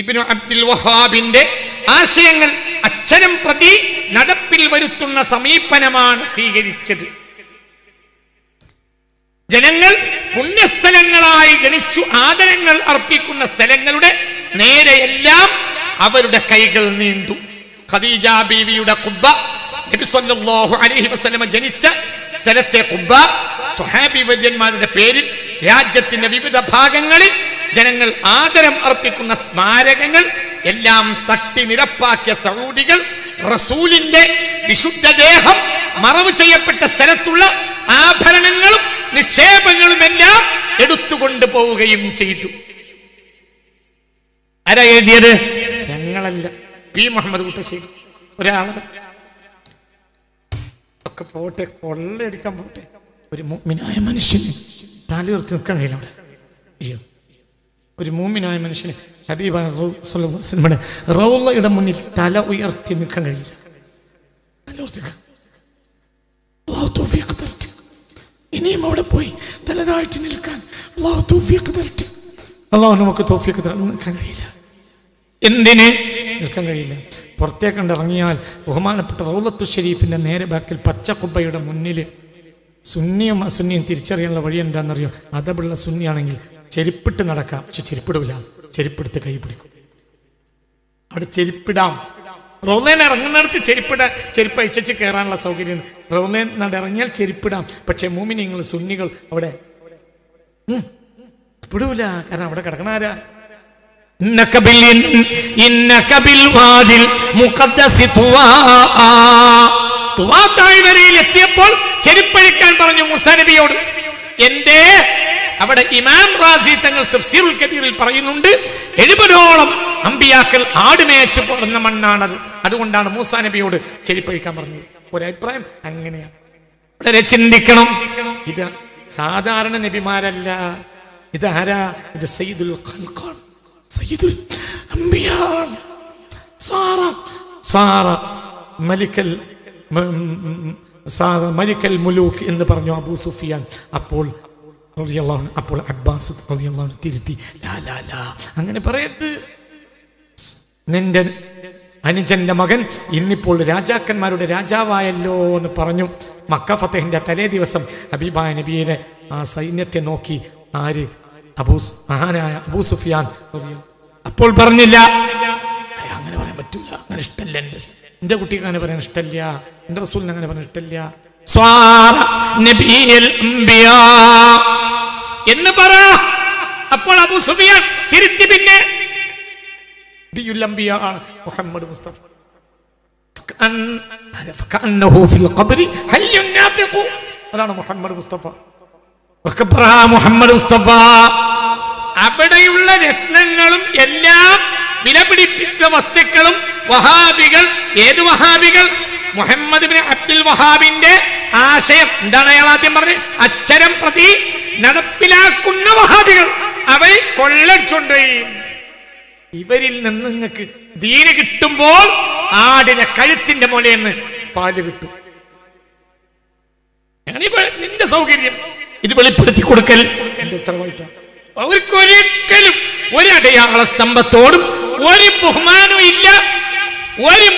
ഇബ്നു അബ്ദുൽ വഹാബിന്റെ ആശയങ്ങൾ അക്ഷരം പ്രതി നടപ്പിൽ വരുത്തുന്ന സമീപനമാണ് സ്വീകരിച്ചത്. ജനങ്ങൾ പുണ്യസ്ഥലങ്ങളായി ഗണിച്ചു ആദരങ്ങൾ അർപ്പിക്കുന്ന സ്ഥലങ്ങളുടെ നേരെയെല്ലാം അവരുടെ കൈകൾ നീണ്ടു. ഖദീജ ബീവിയുടെ ഖുബ്ബ, നബി സല്ലല്ലാഹു അലൈഹി വസല്ലം ജനിച്ച സ്ഥലത്തെ ഖുബ്ബ, സ്വഹാബി വര്യന്മാരുടെ പേരിൽ രാജ്യത്തിന്റെ വിവിധ ഭാഗങ്ങളിൽ ജനങ്ങൾ ആദരം അർപ്പിക്കുന്ന സ്മാരകങ്ങൾ എല്ലാം തട്ടി നിരപ്പാക്കിയ സഊദികൾ റസൂലിന്റെ വിശുദ്ധദേഹം മറവ് ചെയ്യപ്പെട്ട സ്ഥലത്തുള്ള ആഭരണങ്ങളും നിക്ഷേപങ്ങളും എല്ലാം എടുത്തുകൊണ്ട് പോവുകയും ചെയ്തു. ആരാ എഴുതിയത്? ഞങ്ങളല്ല, പി മുഹമ്മദ് കുട്ടശ്ശേരി. ഒരാള് ഒക്കെ പോട്ടെ, കൊള്ളയടിക്കാൻ പോട്ടെ, ഒരു മുഅ്മിനായ മനുഷ്യന് തലയുയർത്തി നിൽക്കാൻ കഴിയില്ല അവിടെ. അയ്യോ, ഒരു മുഅ്മിനായ മനുഷ്യന് ഹബീബായ സ്വല്ലല്ലാഹു അലൈഹി വസല്ലമയുടെ റൗളയുടെ മുന്നിൽ തല ഉയർത്തി നിൽക്കാൻ കഴിയില്ല. അല്ലാഹു തൗഫീഖ് തരട്ടെ. ഇനിയും അവിടെ പോയി തല താഴ്ത്തി നിൽക്കാൻ അല്ലാഹു തൗഫീഖ് തരട്ടെ. അല്ലാഹു നമുക്ക് തൗഫീഖ് തരാൻ നിൽക്കാൻ കഴിയില്ല. എന്തിന് നിൽക്കാൻ കഴിയില്ല? പുറത്തേക്ക് ഇറങ്ങിയാൽ ബഹുമാനപ്പെട്ട റൗളത്തു ഷരീഫിന്റെ നേരെ ബാക്കിൽ പച്ച കുബ്ബയുടെ മുന്നിൽ സുന്നിയും അസുന്നിയും തിരിച്ചറിയാനുള്ള വഴി എന്താണെന്നറിയോ? അതബുള്ള സുന്നിയാണെങ്കിൽ ചെരുപ്പിട്ട് നടക്കാം, പക്ഷെ ചെരുപ്പിടില്ല. ചെരുപ്പെടുത്ത് കൈ പിടിക്കും. അവിടെ ചെരുപ്പിടാം. റൗളേന്ന് ഇറങ്ങുന്നിടത്ത് ചെരുപ്പ് അയച്ചു കയറാനുള്ള സൗകര്യം. റൗളേന്ന് ഇറങ്ങിയാൽ ചെരുപ്പിടാം, പക്ഷെ മുഅ്മിനീങ്ങൾ സുന്നികൾ അവിടെ പിടൂല. കാരണം അവിടെ കിടക്കണ ആരാ? എത്തിയപ്പോൾ ചെരുപ്പഴിക്കാൻ പറഞ്ഞു മൂസാ നബിയോട്. എന്തേ? അവിടെ ഇമാം റാസി തങ്ങൾ തഫ്സീറുൽ കബീറിൽ പറയുന്നുണ്ട്, 70ഓളം അമ്പിയാക്കൾ ആടുമേച്ച് പോകുന്ന മണ്ണാണത്. അതുകൊണ്ടാണ് മൂസാ നബിയോട് ചെരുപ്പഴിക്കാൻ പറഞ്ഞത്. ഒരഭിപ്രായം അങ്ങനെയാണ്. വളരെ ചിന്തിക്കണം. ഇത് സാധാരണ നബിമാരല്ല. ഇതാരാ? ഇത് സയ്യിദുൽ ഖൽഖാണ്, സയ്യിദുൽ അംബിയാ. സാറ മലിക്കൽ മുലൂക്ക് എന്ന് പറഞ്ഞു അബൂ സുഫിയാൻ. അപ്പോൾ അബ്ബാസ് തിരുത്തി, അങ്ങനെ പറയരുത്. നിന്റെ അനുജന്റെ മകൻ ഇന്നിപ്പോൾ രാജാക്കന്മാരുടെ രാജാവായല്ലോ എന്ന് പറഞ്ഞു. മക്ക ഫതഹിന്റെ തലേ ദിവസം ഹബീബായ നബിയുടെ ആ സൈന്യത്തെ നോക്കി ആര്? മഹാനായ അബൂ സുഫിയാൻ. അപ്പോൾ പറഞ്ഞില്ല, അങ്ങനെ പറയാൻ പറ്റൂല, അങ്ങനെ ഇഷ്ടല്ല, എന്റെ കുട്ടിക്ക് അങ്ങനെ പറയാൻ ഇഷ്ടല്ല, എന്റെ റസൂലിന് അങ്ങനെ പറയാൻ ഇഷ്ടല്ല എന്ന് പറ. അപ്പോൾ അബൂ സുഫിയാൻ തിരുത്തി, പിന്നെ ആണ് മുഹമ്മദ് മുസ്തഫ. അതാണ് മുഹമ്മദ് മുസ്തഫ. മുഹമ്മദ് മുസ്തഫ. അവിടെയുള്ള രത്നങ്ങളും എല്ലാം വിലപിടിപ്പിച്ച വസ്തുക്കളും വഹാബികൾ, ഏത് വഹാബികൾ? മുഹമ്മദ് ഇബ്നു അബ്ദുൽ വഹാബിന്റെ ആശയം എന്താണ്? അയാൾ ആദ്യം പറഞ്ഞു, അക്ഷരം പ്രതി നടപ്പിലാക്കുന്ന വഹാബികൾ അവർ കൊള്ളടിച്ചുകൊണ്ടുപോയി. ഇവരിൽ നിന്ന് നിങ്ങൾക്ക് ദീന് കിട്ടുമ്പോൾ ആടിനെ കഴുത്തിന്റെ മുലയെന്ന് പാല് കിട്ടും. നിന്റെ സൗകര്യം ഇത് വെളിപ്പെടുത്തി കൊടുക്കൽ എന്റെ ഉത്തരവാദിത്തം. അവർക്കൊരിക്കലും ഒരു അടയാള സ്തംഭത്തോടും ഒരു ബഹുമാനവും ഇല്ല. ഒരു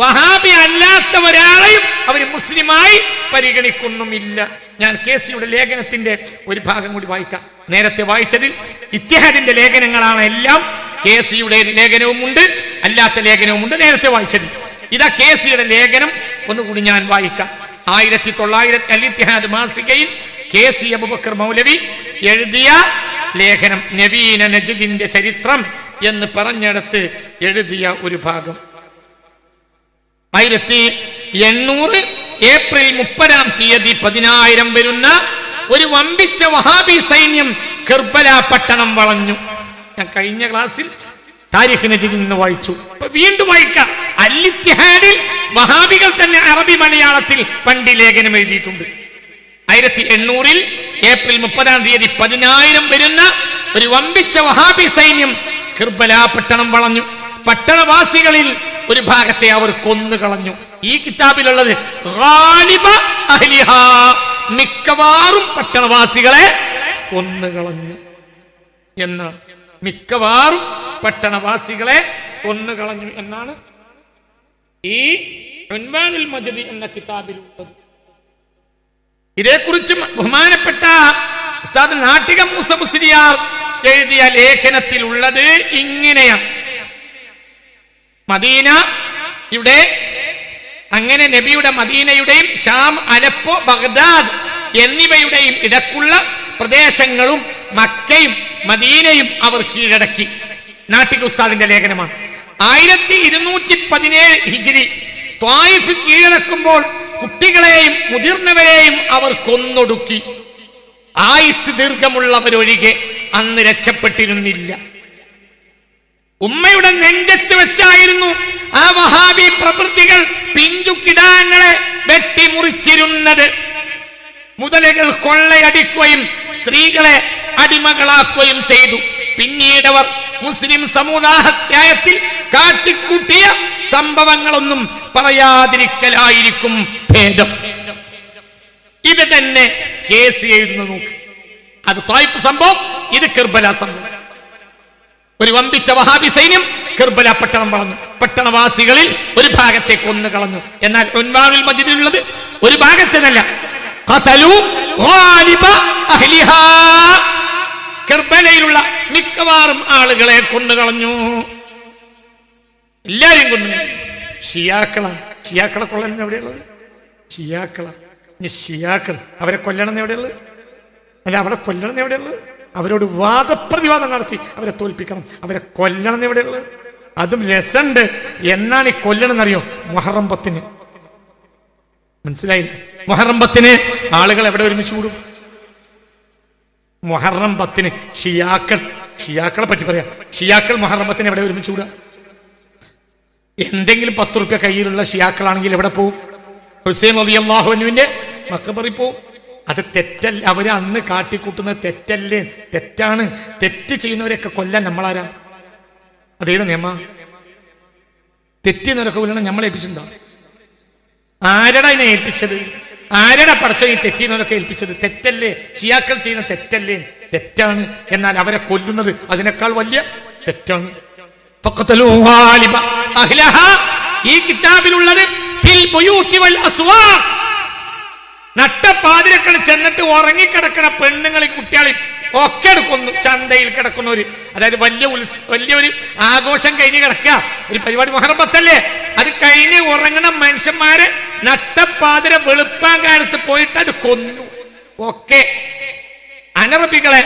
വഹാബി അല്ലാത്ത ഒരാളെയും അവർ മുസ്ലിമായി പരിഗണിക്കുന്നുമില്ല. ഞാൻ കേസിയുടെ ലേഖനത്തിന്റെ ഒരു ഭാഗം കൂടി വായിക്കാം. നേരത്തെ വായിച്ചതിൽ ഇത്തിഹാദിന്റെ ലേഖനങ്ങളാണ് എല്ലാം. കേസിയുടെ ലേഖനവുമുണ്ട്, അല്ലാത്ത ലേഖനവുമുണ്ട്. നേരത്തെ വായിച്ചതിൽ ഇതാ കേസിയുടെ ലേഖനം ഒന്നുകൂടി ഞാൻ വായിക്കാം. 1900 അൽ-ഇത്തിഹാദ് മാസികയിൽ കേസി അബൂബക്കർ മൗലവി എഴുതിയ ലേഖനം നവീന നജ്ദിന്റെ ചരിത്രം എന്ന് പറഞ്ഞെടുത്ത് എഴുതിയ ഒരു ഭാഗം. 1800 ഏപ്രിൽ 30 10,000 വരുന്ന ഒരു വമ്പിച്ച വഹാബി സൈന്യം കർബല പട്ടണം വളഞ്ഞു. ഞാൻ കഴിഞ്ഞ ക്ലാസ്സിൽ താരിഖ് നജ്ദിൽ നിന്ന് വായിച്ചു, വീണ്ടും വായിക്കാം. അൽ-ഇത്തിഹാദിൽ വഹാബികൾ തന്നെ അറബി മലയാളത്തിൽ പണ്ട് ലേഖനം എഴുതിയിട്ടുണ്ട്. 1800 ഏപ്രിൽ 30 10,000 വരുന്ന ഒരു വമ്പിച്ച വഹാബി സൈന്യം കർബല പട്ടണം വളഞ്ഞു. പട്ടണവാസികളിൽ ഒരു ഭാഗത്തെ അവർ കൊന്നുകളഞ്ഞു. ഈ കിതാബിലുള്ളത് ഗാലിബ അഹ്ലിഹാ, മിക്കവാറും പട്ടണവാസികളെ കൊന്നുകളഞ്ഞു എന്നാണ്. മിക്കവാറും പട്ടണവാസികളെ കൊന്നുകളഞ്ഞു എന്നാണ് ഈ ഉൻവാനുൽ മജ്ദി എന്ന കിതാബിലുള്ളത്. ഇതേക്കുറിച്ച് ബഹുമാനപ്പെട്ട ഉസ്താദ് നാട്ടിക മൂസ മുസ്ലിയാർ എഴുതിയ ലേഖനത്തിലുള്ളത് ഇങ്ങനെയാണ്. മദീന ഇവിടെ അങ്ങനെ നബിയുടെ മദീനയുടെയും ഷാം, അലപ്പോ, ബഗ്ദാദ് എന്നിവയുടെയും ഇടക്കുള്ള പ്രദേശങ്ങളും മക്കയും മദീനയും അവർ കീഴടക്കി. നാട്ടിക ഉസ്താദിന്റെ ലേഖനമാണ്. 1217 ഹിജ്രി ത്വായിഫ് കീഴടക്കുമ്പോൾ കുട്ടികളെയും മുതിർന്നവരെയും അവർ കൊന്നൊടുക്കി. ആയുസ് ദീർഘമുള്ളവരൊഴികെ അന്ന് രക്ഷപ്പെട്ടിരുന്നില്ല. ഉമ്മയുടെ നെഞ്ചത്ത് വെച്ചായിരുന്നു ആ വഹാബി പ്രവൃത്തികൾ പിഞ്ചുകിടാങ്ങളെ വെട്ടിമുറിച്ചിരുന്നത്. മുതലുകൾ കൊള്ളയടിക്കുകയും സ്ത്രീകളെ അടിമകളാക്കുകയും ചെയ്തു. പിന്നീടവർ മുസ്ലിം സമുദായത്തിൽ കാട്ടിക്കൂട്ടിയ സംഭവങ്ങളൊന്നും പറയാതിരിക്കലായിരിക്കും ഭേദം. ഇത് തന്നെ കേസ് എഴുതുന്ന നോക്ക്. അത് ത്വായിഫ് സംഭവം, ഇത് കർബല സംഭവം. ഒരു വമ്പിച്ച വഹാബി സൈന്യം കർബല പട്ടണം വളഞ്ഞു. പട്ടണവാസികളിൽ ഒരു ഭാഗത്തെ കൊന്നു കളഞ്ഞു. എന്നാൽ ഉൻവാനുൽ മജ്ദിലുള്ളത് ഒരു ഭാഗത്തേനല്ല, ഖതലു ഗാലിബ അഹ്ലിഹാ, കർബലയിലുള്ള മിക്കവാറും ആളുകളെ കൊന്നുകളഞ്ഞു. എല്ലാവരും കൊന്നു. ഷിയാക്കളാണ്. ഷിയാക്കളെ കൊല്ലണം എവിടെയുള്ളത്? ഷിയാക്കളാണ്. ഷിയാക്കൾ അവരെ കൊല്ലണം എവിടെയുള്ളത്? അല്ല, അവിടെ കൊല്ലണം എവിടെയുള്ളത്? അവരോട് വാദപ്രതിവാദം നടത്തി അവരെ തോൽപ്പിക്കണം, അവരെ കൊല്ലണം എവിടെയുള്ളത്? അതും രസമുണ്ട്. എന്നാണ് ഈ കൊല്ലണം എന്നറിയോ? മുഹറം 10. മനസ്സിലായില്ല? മുഹറം 10 ആളുകൾ എവിടെ ഒരുമിച്ച് കൂടും? മുഹറം 10 ഷിയാക്കളെ പറ്റി പറയാം. ഷിയാക്കൾ മുഹറം 10 എവിടെ ഒരുമിച്ച് കൂടുക? എന്തെങ്കിലും 10 റുപ്യ കയ്യിലുള്ള ഷിയാക്കളാണെങ്കിൽ എവിടെ പോകും? ഹുസൈൻ റളിയല്ലാഹു അൻഹുവിന്റെ മഖബറിൽ പോകും. അത് തെറ്റല്ല. അവര് അന്ന് കാട്ടിക്കൂട്ടുന്നത് തെറ്റല്ലേ? തെറ്റാണ്. തെറ്റ് ചെയ്യുന്നവരെയൊക്കെ കൊല്ലാൻ നമ്മളാരാ? അതേത് നിയമ? തെറ്റിയെന്നവരൊക്കെ കൊല്ലണം നമ്മളെ ഏൽപ്പിച്ചിട്ടുണ്ടോ? ആരടാ ഇതിനെ ഏൽപ്പിച്ചത്? ആരടാ പടച്ച ഈ തെറ്റിയെന്നവരൊക്കെ ഏൽപ്പിച്ചത്? തെറ്റല്ലേ? ഷിയാക്കൾ ചെയ്യുന്ന തെറ്റല്ലേ? തെറ്റാണ്. എന്നാൽ അവരെ കൊല്ലുന്നത് അതിനേക്കാൾ വലിയ തെറ്റാണ്. ഈ കിതാബിലുള്ളത് നട്ടപ്പാതിരക്കള് ചെന്നിട്ട് ഉറങ്ങിക്കിടക്കണ പെണ്ണുങ്ങളെ കുട്ടികളെ ഒക്കെ കൊന്നു. ചന്തയിൽ കിടക്കുന്നവര്, അതായത് വലിയൊരു ആഘോഷം കഴിഞ്ഞ് കിടക്കുക, ഒരു പരിപാടി മുഹറം 10 അത് കഴിഞ്ഞ് ഉറങ്ങണ മനുഷ്യന്മാരെ നട്ടപ്പാതിര വെളുപ്പാൻ കാലത്ത് പോയിട്ട് അത് കൊന്നു. ഒക്കെ അനറബികളെ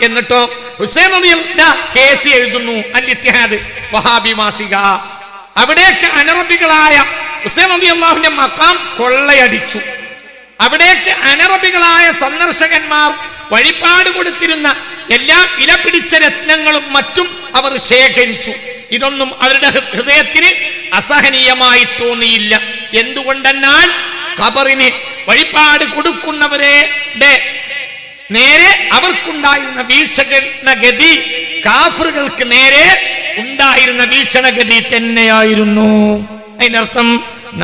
എന്നിട്ടോ ഹുസൈൻ കേസ് എഴുതുന്നു. അൽ-ഇത്തിഹാദ് വഹാബി മാസിക. അവിടേക്ക് അനറബികളായ ഹുസൈൻ റളിയല്ലാഹുവിന്റെ മഖാം കൊള്ളയടിച്ചു. അവിടേക്ക് അനറബികളായ സന്ദർശകന്മാർ വഴിപാട് കൊടുത്തിരുന്ന എല്ലാ വിലപിടിച്ച രത്നങ്ങളും മറ്റും അവർ ശേഖരിച്ചു. ഇതൊന്നും അവരുടെ ഹൃദയത്തിന് അസഹനീയമായി തോന്നിയില്ല. എന്തുകൊണ്ടെന്നാൽ ഖബറിന് വഴിപാട് കൊടുക്കുന്നവരുടെ നേരെ അവർക്കുണ്ടായിരുന്ന വീക്ഷണഗതി കാഫിറുകൾക്ക് നേരെ ഉണ്ടായിരുന്ന വീക്ഷണഗതി തന്നെയായിരുന്നു. അതിനർത്ഥം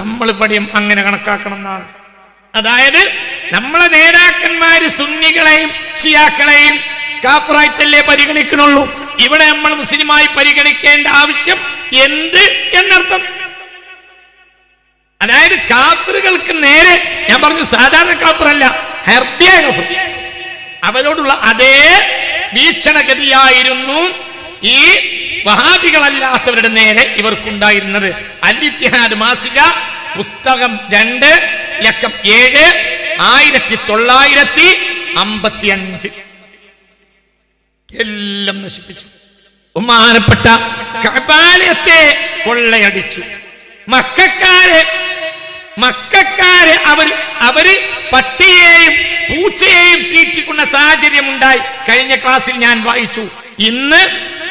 നമ്മൾ ഇവിടെയും അങ്ങനെ കണക്കാക്കണം എന്നാണ്. അതായത് നമ്മളെ നേതാക്കന്മാര് സുന്നികളെയും ഷിയാക്കളെയും കാഫിറായിട്ടല്ലേ പരിഗണിക്കുന്നുള്ളൂ. ഇവിടെ നമ്മൾ മുസ്ലിമായി പരിഗണിക്കേണ്ട ആവശ്യം എന്ത് എന്നർത്ഥം? അതായത് കാഫിറുകൾക്ക് നേരെ, ഞാൻ പറഞ്ഞു സാധാരണ കാഫിറല്ല, ഹർബിയ കാഫിർ, അവരോടുള്ള അതേ വീക്ഷണഗതിയായിരുന്നു ഈ വഹാബികളല്ലാത്തവരുടെ നേരെ ഇവർക്കുണ്ടായിരുന്നത്. അൽ-ഇത്തിഹാദ് മാസിക പുസ്തകം 2 ലക്കം 7 1955 എല്ലാം നശിപ്പിച്ചു. ബഹുമാനപ്പെട്ട കഅബാലയത്തെ കൊള്ളയടിച്ചു. മക്കക്കാരെ അവര് പട്ടിയെയും പൂച്ച ഈച്ചയെയും തീറ്റിക്കുന്ന സാഹചര്യം ഉണ്ടായി. കഴിഞ്ഞ ക്ലാസ്സിൽ ഞാൻ വായിച്ചു. ഇന്ന്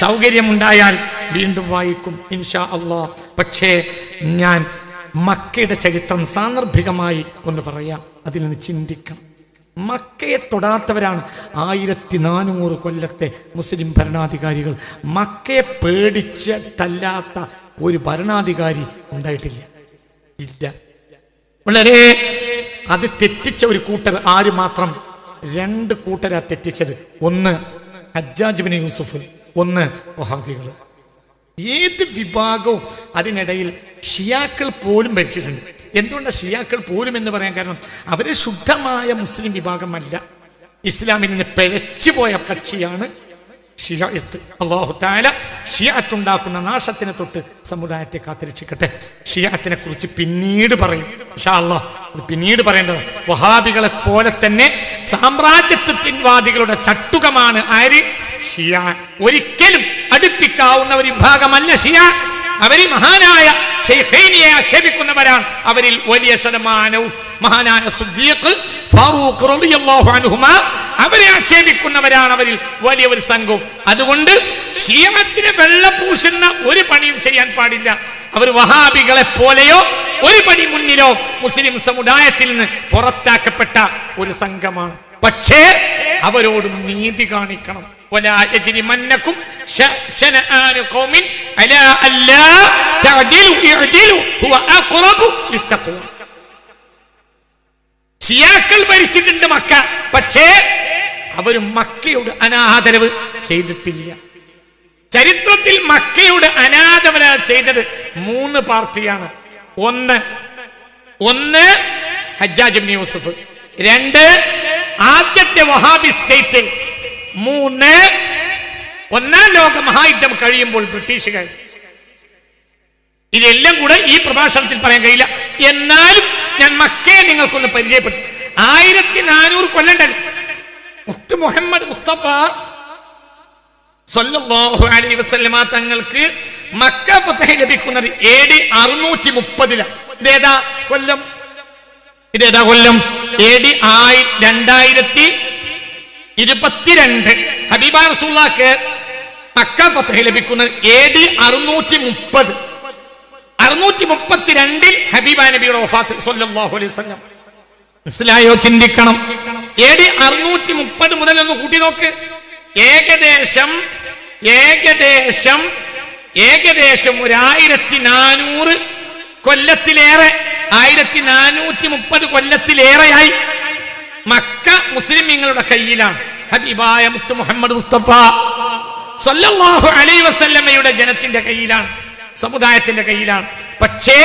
സൗകര്യമുണ്ടായാൽ വീണ്ടും വായിക്കും ഇൻഷാ അല്ലാഹ്. പക്ഷേ ഞാൻ മക്കയുടെ ചരിത്രം സാന്ദർഭികമായി ഒന്ന് പറയാം, അതിൽ നിന്ന് ചിന്തിക്കണം. മക്കയെ തൊടാത്തവരാണ് 1400 കൊല്ലത്തെ മുസ്ലിം ഭരണാധികാരികൾ. മക്കയെ പേടിച്ചിട്ടല്ലാത്ത ഒരു ഭരണാധികാരി ഉണ്ടായിട്ടില്ല, ഇല്ല. വളരെ അത് തെറ്റിച്ച ഒരു കൂട്ടർ ആര് മാത്രം? 2 കൂട്ടരാ തെറ്റിച്ചത്. ഒന്ന് ഹജ്ജാജ് ബിൻ യൂസുഫ്, ഒന്ന് വഹാബികൾ. ഏത് വിഭാഗവും അതിനിടയിൽ ഷിയാക്കൾ പോലും ഭരിച്ചിട്ടുണ്ട്. എന്തുകൊണ്ടാണ് ഷിയാക്കൾ പോലും എന്ന് പറയാൻ കാരണം, അവര് ശുദ്ധമായ മുസ്ലിം വിഭാഗമല്ല, ഇസ്ലാമിൽ നിന്ന് പിഴച്ചു പോയ കക്ഷിയാണ് ഷിയാത്ത്. അല്ലാഹു തആല ഷിയാത്തുണ്ടാക്കുന്ന നാശത്തിനെ തൊട്ട് സമുദായത്തെ കാത്തുരക്ഷിക്കട്ടെ. ഷിയാത്തിനെ കുറിച്ച് പിന്നീട് പറയും ഇൻഷാ അല്ലാഹ്, അത് പിന്നീട് പറയേണ്ടത്. വഹാബികളെ പോലെ തന്നെ സാമ്രാജ്യത്വവാദികളുടെ ചട്ടുകമാണ് ആര്? ഷിയ. ഒരിക്കലും അടുപ്പിക്കാവുന്ന ഒരു വിഭാഗമല്ല ഷിയ. അവര് മഹാനായ ശൈഖൈനിയെ ആക്ഷേപിക്കുന്നവരാണ്. അവരിൽ വലിയ ശതമാനവും മഹാനായ സിദ്ദീഖ്, ഫാറൂഖ് റളിയല്ലാഹു അൻഹുമാ അവരെ ആക്ഷേപിക്കുന്നവരാണ് അവരിൽ വലിയ ഒരു സംഘവും. അതുകൊണ്ട് ഷിയത്തിനെ വെള്ളപൂശുന്ന ഒരു പണിയും ചെയ്യാൻ പാടില്ല. അവർ വഹാബികളെ പോലെയോ ഒരു പടി മുന്നിലോ മുസ്ലിം സമുദായത്തിൽ നിന്ന് പുറത്താക്കപ്പെട്ട ഒരു സംഘമാണ്. പക്ഷേ അവരോടും നീതി കാണിക്കണം. ولا يجرمنكم شنآن قوم على ألا تعدلوا اعدلوا هو أقرب للتقوى. ഷിയാക്കൾ ഭരിച്ചിട്ടുണ്ട് മക്ക, പക്ഷേ അവർ മക്കയോട് അനാദരവ് ചെയ്തിട്ടില്ല. ചരിത്രത്തിൽ മക്കയോട് അനാദരവ് ചെയ്തത് 3 പാർട്ടിയാണ്. ഒന്ന് ഹജ്ജാജ് ഇബ്നു യൂസുഫ്, 2 ആദ്യത്തെ വഹാബി സ്റ്റേറ്റ്, 3 ഒന്നാം ലോക മഹായുദ്ധം കഴിയുമ്പോൾ ബ്രിട്ടീഷുകാർ. ഇതെല്ലാം കൂടെ ഈ പ്രഭാഷണത്തിൽ പറയാൻ കഴിയില്ല. എന്നാലും ഞാൻ മക്കയെ നിങ്ങൾക്കൊന്ന് പരിചയപ്പെട്ടു. 1400 കൊല്ലണ്ടല്ലോ. മുത്ത് മുഹമ്മദ് മുസ്തഫ സല്ലല്ലാഹു അലൈഹി വസല്ലമ തങ്ങൾക്ക് മക്ക ഫതഹ് ലഭിക്കുന്നത് AD 630. ഇതേതാ കൊല്ലം? AD 2022. ഹബീബ റസൂലുള്ളാഹിക്ക് മക്ക ഫതഹ് ലഭിക്കുന്നത് AD 630. 632 ഹബീബ നബിയുടെ വഫാത്ത് സല്ലല്ലാഹു അലൈഹി വസല്ലം. മനസ്സിലായോ? ചിന്തിക്കണം. AD 630 മുതൽ ഒന്ന് കൂട്ടി നോക്ക്. ഏകദേശം 1400 കൊല്ലത്തിലേറെ, 1430 കൊല്ലത്തിലേറെയായി മക്ക മുസ്ലിമീങ്ങളുടെ കയ്യിലാണ്. ഹബീബായ മുത്ത് മുഹമ്മദ് മുസ്തഫ സല്ലല്ലാഹു അലൈഹി വസല്ലമയുടെ ജനത്തിന്റെ കയ്യിലാണ്, സമുദായത്തിന്റെ കയ്യിലാണ്. പക്ഷേ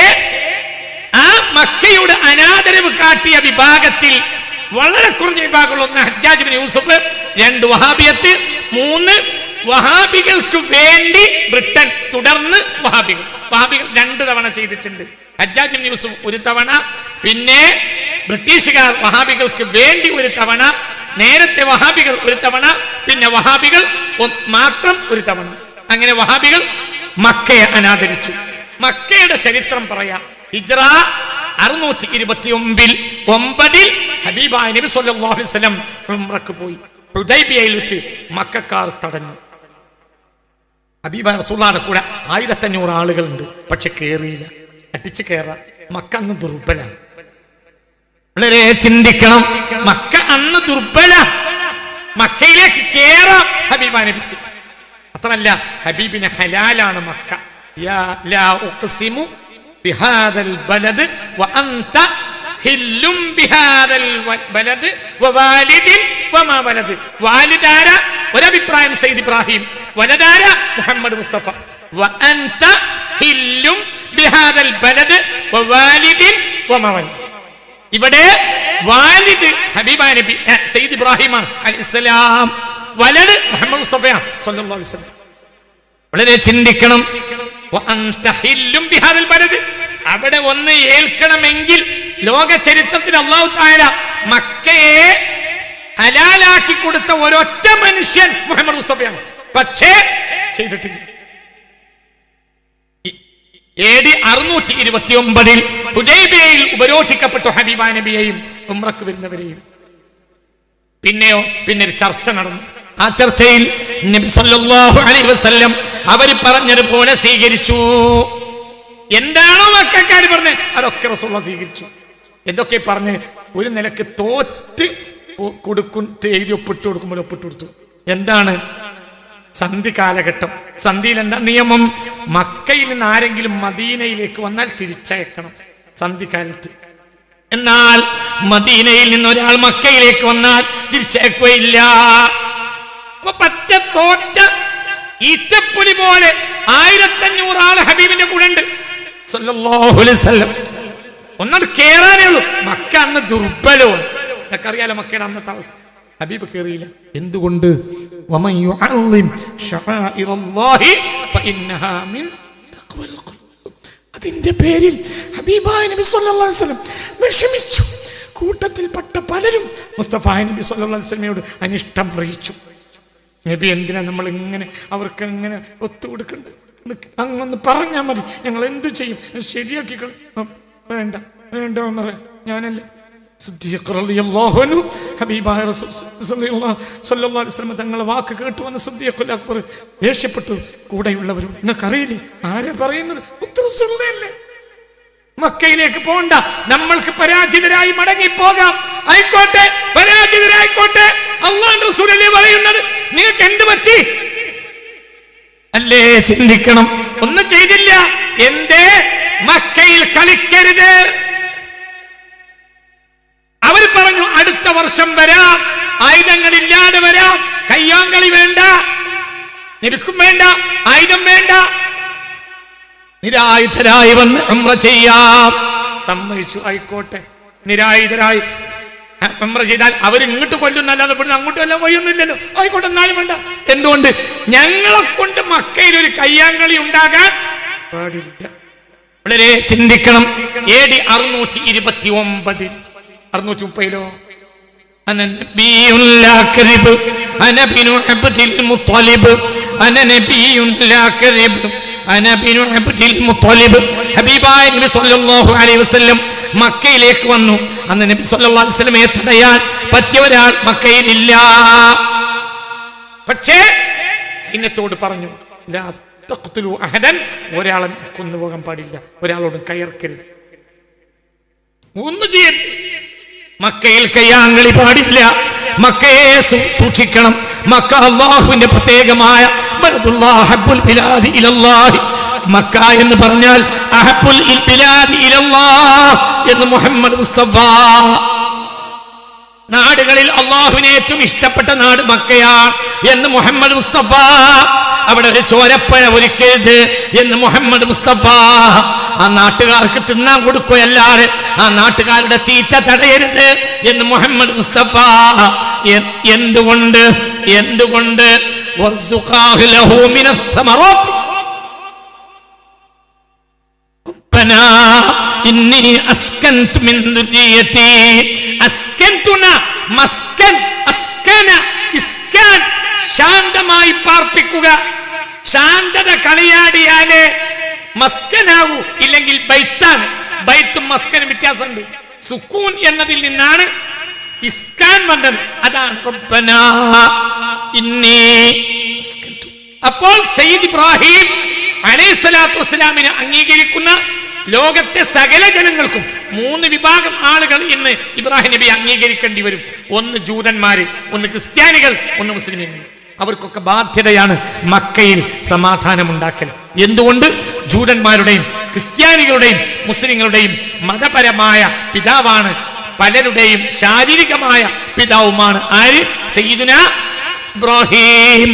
ആ മക്കയുടെ അനാദരവ് കാട്ടിയ വിഭാഗത്തിൽ വളരെ കുറഞ്ഞ വിഭാഗങ്ങൾ. 1 ഹജ്ജാജ് ഇബ്നു യൂസുഫ്, 2 വഹാബിയത്ത്, 3 വഹാബികൾക്ക് വേണ്ടി ബ്രിട്ടൻ. തുടർന്ന് വഹാബികൾ 2 തവണ ചെയ്തിട്ടുണ്ട്. ഹജ്ജാജ് ഇബ്നു യൂസുഫ് 1 തവണ, പിന്നെ ബ്രിട്ടീഷുകാർ വഹാബികൾക്ക് വേണ്ടി 1 തവണ, നേരത്തെ വഹാബികൾ 1 തവണ, പിന്നെ വഹാബികൾ മാത്രം 1 തവണ. അങ്ങനെ വഹാബികൾ മക്കയെ അനാദരിച്ചു. മക്കയുടെ ചരിത്രം പറയാം. ഹിജ്റ 629 ഹബീബായ നബി സല്ലല്ലാഹു അലൈഹി വസല്ലം ഉംറക്ക് പോയി. ഹുദൈബിയയിൽ വെച്ച് മക്കക്കാർ തടഞ്ഞു. ഹബീബായ റസൂലുള്ളാഹിയുടെ കൂടെ 1500 ആളുകളുണ്ട്, പക്ഷെ കേറിയില്ല. അടിച്ചു കയറാം. മക്ക അന്ന് ദുർബലാണ്. വളരെ ചിന്തിക്കണം. മക്ക അന്ന് ദുർബല. മക്കയിലേക്ക് കേറാം ഹബീബാ നബിക്ക്. അത്രല്ല, ഹബീബിന് ഹലാലാണ് മക്ക. യാ ലാ ഉഖ്സിമു ബിഹാദൽ ബലദ് വഅൻത ഹില്ലും ബിഹാദൽ ബലദ് വവാലിദിൻ വമാ വലദ്. വാലിദാര ഒരഭിപ്രായം സയ്യിദ് ഇബ്രാഹിം, വലദാര മുഹമ്മദ് മുസ്തഫ. വഅൻത ഹില്ലും ബിഹാദൽ ബലദ് വവാലിദിൻ വമാ വലദ്. ഇവിടെ വാലിദ് ഹബീബാ നബി സയ്യിദ് ഇബ്രാഹിം അലൈഹിസ്സലാം, വലദ് മുഹമ്മദ് മുസ്തഫ സല്ലല്ലാഹു അലൈഹി വസല്ലം. വളരെ ചിന്തിക്കണം. വഅൻത ഹില്ലും ബിഹാദൽ ബലദ്. അവിടെ ഒന്ന് ഏൽക്കണമെങ്കിൽ ലോക ചരിത്രത്തിൽ അല്ലാഹു തആല മക്കയെ ഹലാലാക്കി കൊടുത്ത ഒരൊറ്റ മനുഷ്യൻ മുഹമ്മദ് മുസ്തഫയാണ്. പക്ഷേ ചെയ്തിട്ടില്ല. AD 629 ഹുദൈബിയയിൽ ഉപരോധിക്കപ്പെട്ടു ഹബീബ നബിയെയും ഉംറക്ക് വരുന്നവരെയും. പിന്നെയോ പിന്നെ ഒരു ചർച്ച നടന്നു. ആ ചർച്ചയിൽ നബി സല്ലല്ലാഹു അലൈഹി വസല്ലം അവർ പറഞ്ഞതുപോലെ സ്വീകരിച്ചു. എന്താണോ മക്കക്കാർ പറഞ്ഞത് അതൊക്കെ റസൂലുള്ളാഹി സ്വീകരിച്ചു. എന്തൊക്കെ പറഞ്ഞ് ഒരു നിലക്ക് തോറ്റ് കൊടുക്കും എഴുതി ഒപ്പിട്ട് കൊടുക്കുമ്പോൾ ഒപ്പിട്ട് കൊടുത്തു. എന്താണ്? സന്ധി കാലഘട്ടം. സന്ധിയിൽ എന്താ നിയമം? മക്കയിൽ നിന്ന് ആരെങ്കിലും മദീനയിലേക്ക് വന്നാൽ തിരിച്ചയക്കണം സന്ധി കാലത്ത്. എന്നാൽ മദീനയിൽ നിന്ന് ഒരാൾ മക്കയിലേക്ക് വന്നാൽ തിരിച്ചയക്കുകയില്ല. അപ്പൊ പറ്റ തോറ്റ ഈറ്റപ്പുലി പോലെ 1500 ആൾ ഹബീബിന്റെ കൂടെ ഉണ്ട് സല്ലല്ലാഹു അലൈഹി വസല്ലം. ഒന്നാണ് കേറാനേ ഉള്ളൂ. മക്ക അന്ന് ദുർബലവും. എനിക്കറിയാലോ മക്കയുടെ അന്നത്തെ അവസ്ഥ. ഹബീബ് കേറിയില്ല. എന്തുകൊണ്ട്? വമൻ യുഅള്ളിം ശആഇറല്ലാഹി ഫഇന്നഹാ മിൻ തഖ്വൽ ഖുലൂബ്. അതിന്റെ പേരിൽ ഹബീബായ നബി സല്ലല്ലാഹു അലൈഹി വസല്ലം വിഷമിച്ചു. കൂട്ടത്തിൽപ്പെട്ട പലരും മുസ്തഫ നബി സല്ലല്ലാഹു അലൈഹി വസല്ലമയോട് അനിഷ്ടം അറിയിച്ചു. നബി എന്തിനാ നമ്മൾ ഇങ്ങനെ അവർക്ക് എങ്ങനെ ഒത്തുകൊടുക്കണ്ട്? അങ്ങൊന്ന് പറഞ്ഞാൽ മതി, ഞങ്ങൾ എന്തു ചെയ്യും, ശരിയാക്കി. വേണ്ട വേണ്ട ഉമറേ, ഞാനല്ല. സിദ്ദീഖ് റളിയല്ലാഹു അൻഹു ഹബീബായ റസൂൽ സല്ലല്ലാഹു അലൈഹി വസല്ലം തങ്ങളുടെ വാക്ക് കേട്ടു വന്ന സിദ്ദീഖുൽ അക്ബർ ദേഷ്യപ്പെട്ടു. കൂടെയുള്ളവരും നിങ്ങൾക്കറിയില്ലേ ആരെ പറയുന്നത്? റസൂലുള്ളാഹിയല്ലേ. മക്കയിലേക്ക് പോണ്ട, നമ്മൾക്ക് പരാജിതരായി മടങ്ങിപ്പോകാം. ആയിക്കോട്ടെ, പരാജിതരായിക്കോട്ടെ. അല്ലാഹുവിന്റെ റസൂലല്ലേ പറയുന്നത്. നിങ്ങൾക്ക് എന്ത് പറ്റി അല്ലേ ചിന്തിക്കണം. ഒന്നും ചെയ്തില്ല. എന്തേ? മക്കയിൽ കളിക്കരുത്. അവർ പറഞ്ഞു അടുത്ത വർഷം വരാം, ആയുധങ്ങളില്ലാതെ വരാം, കയ്യാങ്കളി വേണ്ട, നിനക്കും വേണ്ട, ആയുധം വേണ്ട, നിരായുധരായി വന്ന് ഉംറ ചെയ്യാം. സമ്മതിച്ചു. ആയിക്കോട്ടെ, നിരായുധരായി ഉംറ ചെയ്താൽ അവർ ഇങ്ങോട്ട് കൊല്ലുന്നല്ലാതെ പിന്നെ അങ്ങോട്ടും എല്ലാം വഴിയൊന്നുമില്ലല്ലോ. ആയിക്കോട്ടെ, എന്നാലും വേണ്ട. എന്തുകൊണ്ട്? ഞങ്ങളെ കൊണ്ട് മക്കയിൽ ഒരു കയ്യാങ്കളി ഉണ്ടാകാൻ പാടില്ല. വളരെ ചിന്തിക്കണം. AD 629 630 أنا نبي لا كذب أنا بن عبد المطلب أنا نبي لا كذب أنا بن عبد المطلب. ഹബീബായ നബി സല്ലല്ലാഹു അലൈഹി വസല്ലം മക്കയിലേക്ക് വന്നു. അന്ന് നബി സല്ലല്ലാഹു അലൈഹി വസല്ലമയെ തടയാൻ പറ്റിയ ഒരാൾ മക്കയിൽ ഇല്ല. പക്ഷേ സൈന്യത്തോട് പറഞ്ഞു, ലാ തഖ്തുലു അഹദൻ, ഒരാളെ കൊന്നുപോകാൻ പാടില്ല, ഒരാളോടും കയർക്കരുത്, ഒന്നും ചെയ്യരുത്. മക്കയിൽ കയ്യാങ്കളി പാടില്ല. മക്കയെ സൂക്ഷിക്കണം. മക്ക അല്ലാഹുവിന്റെ പ്രത്യേകമായ ബലദുല്ലാഹ് ബിലാദി ഇലല്ലാഹി. മക്ക എന്ന് പറഞ്ഞാൽ അഹബ്ബുൽ ബിലാദി ഇലല്ലാഹ് എന്ന് മുഹമ്മദ് മുസ്തഫ. നാടുകളിൽ അല്ലാഹുവിനെ ഏറ്റവും ഇഷ്ടപ്പെട്ട നാട് മക്കയാണ് എന്ന് മുഹമ്മദ് മുസ്തഫ. അവിടെ ഒരു ചോരപ്പഴ ഒരുക്കരുത് എന്ന് മുഹമ്മദ് മുസ്തഫ. ആ നാട്ടുകാർക്ക് തിന്നാൻ കൊടുക്കുകയല്ലാതെ ആ നാട്ടുകാരുടെ തീറ്റ തടയരുത് എന്ന് മുഹമ്മദ് മുസ്തഫ. എന്തുകൊണ്ട്? എന്തുകൊണ്ട്? ശാന്തമായി പാർപ്പിക്കുക. ശാന്തത കളിയാടിയാലേ മസ്കനാവൂ, ഇല്ലെങ്കിൽ ബൈത്താണ്. ബൈത്തും മസ്കനും വ്യത്യാസമുണ്ട്. സുക്കൂൻ എന്നതിൽ നിന്നാണ് ഇസ്കാൻ വന്നത്. അതാണ് റബ്ബനാ ഇന്നി അസ്കൻതു. അപ്പോൾ സയ്യിദ് ഇബ്രാഹിം അലൈഹിസ്സലാത്തു വസ്സലാമിനെ അംഗീകരിക്കുന്ന ലോകത്തെ സകല ജനങ്ങൾക്കും 3 വിഭാഗം ആളുകൾ ഇന്ന് ഇബ്രാഹിം നബി അംഗീകരിക്കേണ്ടി വരും. ഒന്ന് ജൂതന്മാര്, ഒന്ന് ക്രിസ്ത്യാനികൾ, ഒന്ന് മുസ്ലിമീങ്ങൾ. അവർക്കൊക്കെ ബാധ്യതയാണ് മക്കയിൽ സമാധാനമുണ്ടാക്കൽ. എന്തുകൊണ്ട്? ജൂതന്മാരുടെയും ക്രിസ്ത്യാനികളുടെയും മുസ്ലിങ്ങളുടെയും മതപരമായ പിതാവാണ്, പലരുടെയും ശാരീരികമായ പിതാവുമാണ്. ആര്? സയ്യിദുനാ ഇബ്രാഹിം.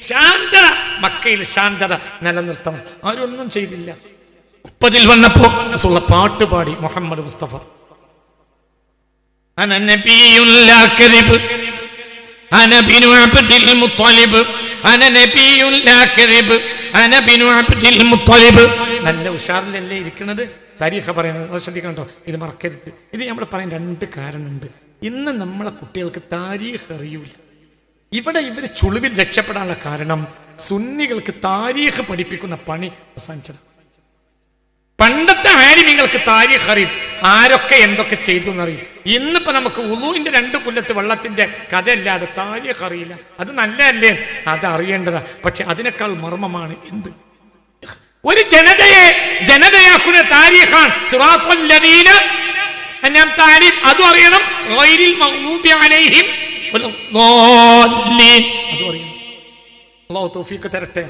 ശാന്തത, മക്കയിൽ ശാന്തത നിലനിർത്തണം. ആരൊന്നും ചെയ്തില്ല. 30 വന്നപ്പോ റസൂലുള്ള പാട്ട് പാടി മുഹമ്മദ് മുസ്തഫ. അന നബിയുൻ ലാ കദിബ് അന ബിനു അബ്ദിൽ മുത്തലിബ് അന നബിയുൻ ലാ കദിബ് അന ബിനു അബ്ദിൽ മുത്തലിബ്. നല്ല ഉഷാറിലല്ലേ ഇരിക്കുന്നത്. താരീഖ പറയുന്നത് ശ്രദ്ധിക്കണം കേട്ടോ, ഇത് മറക്കരുത്. ഇത് നമ്മൾ പറയാൻ 2 കാരണമുണ്ട്. ഇന്ന് നമ്മളെ കുട്ടികൾക്ക് താരീഖ് അറിയൂല. ഇവിടെ ഇവർ ചുളിവിൽ രക്ഷപ്പെടാനുള്ള കാരണം സുന്നികൾക്ക് താരീഖ് പഠിപ്പിക്കുന്ന പണി അവസാനിച്ചത്. പണ്ടത്തെ ആലിമീങ്ങൾക്ക് താരീഖ് അറിയും, ആരൊക്കെ എന്തൊക്കെ ചെയ്തു എന്നറിയും. ഇന്നിപ്പോ നമുക്ക് ഉളൂവിന്റെ 2 കൊല്ലത്ത് വെള്ളത്തിന്റെ കഥയല്ലാതെ താരീഖ് അറിയില്ല. അത് നല്ലതല്ലേ, അത് അറിയേണ്ടതാ. പക്ഷെ അതിനേക്കാൾ മർമ്മമാണ് എന്ത്? ഒരു ജനതയാക്കുന്ന താരീഖാണ് സിറാത്തുൽ ലദീന അൻഅംത അലൈഹിം. അതും അറിയണം. ഗൈറിൽ മഗ്ദൂബി അലൈഹിം വലദ്ദാല്ലീൻ അതും അറിയണം. അല്ലാഹു തൗഫീഖ് തരട്ടെ.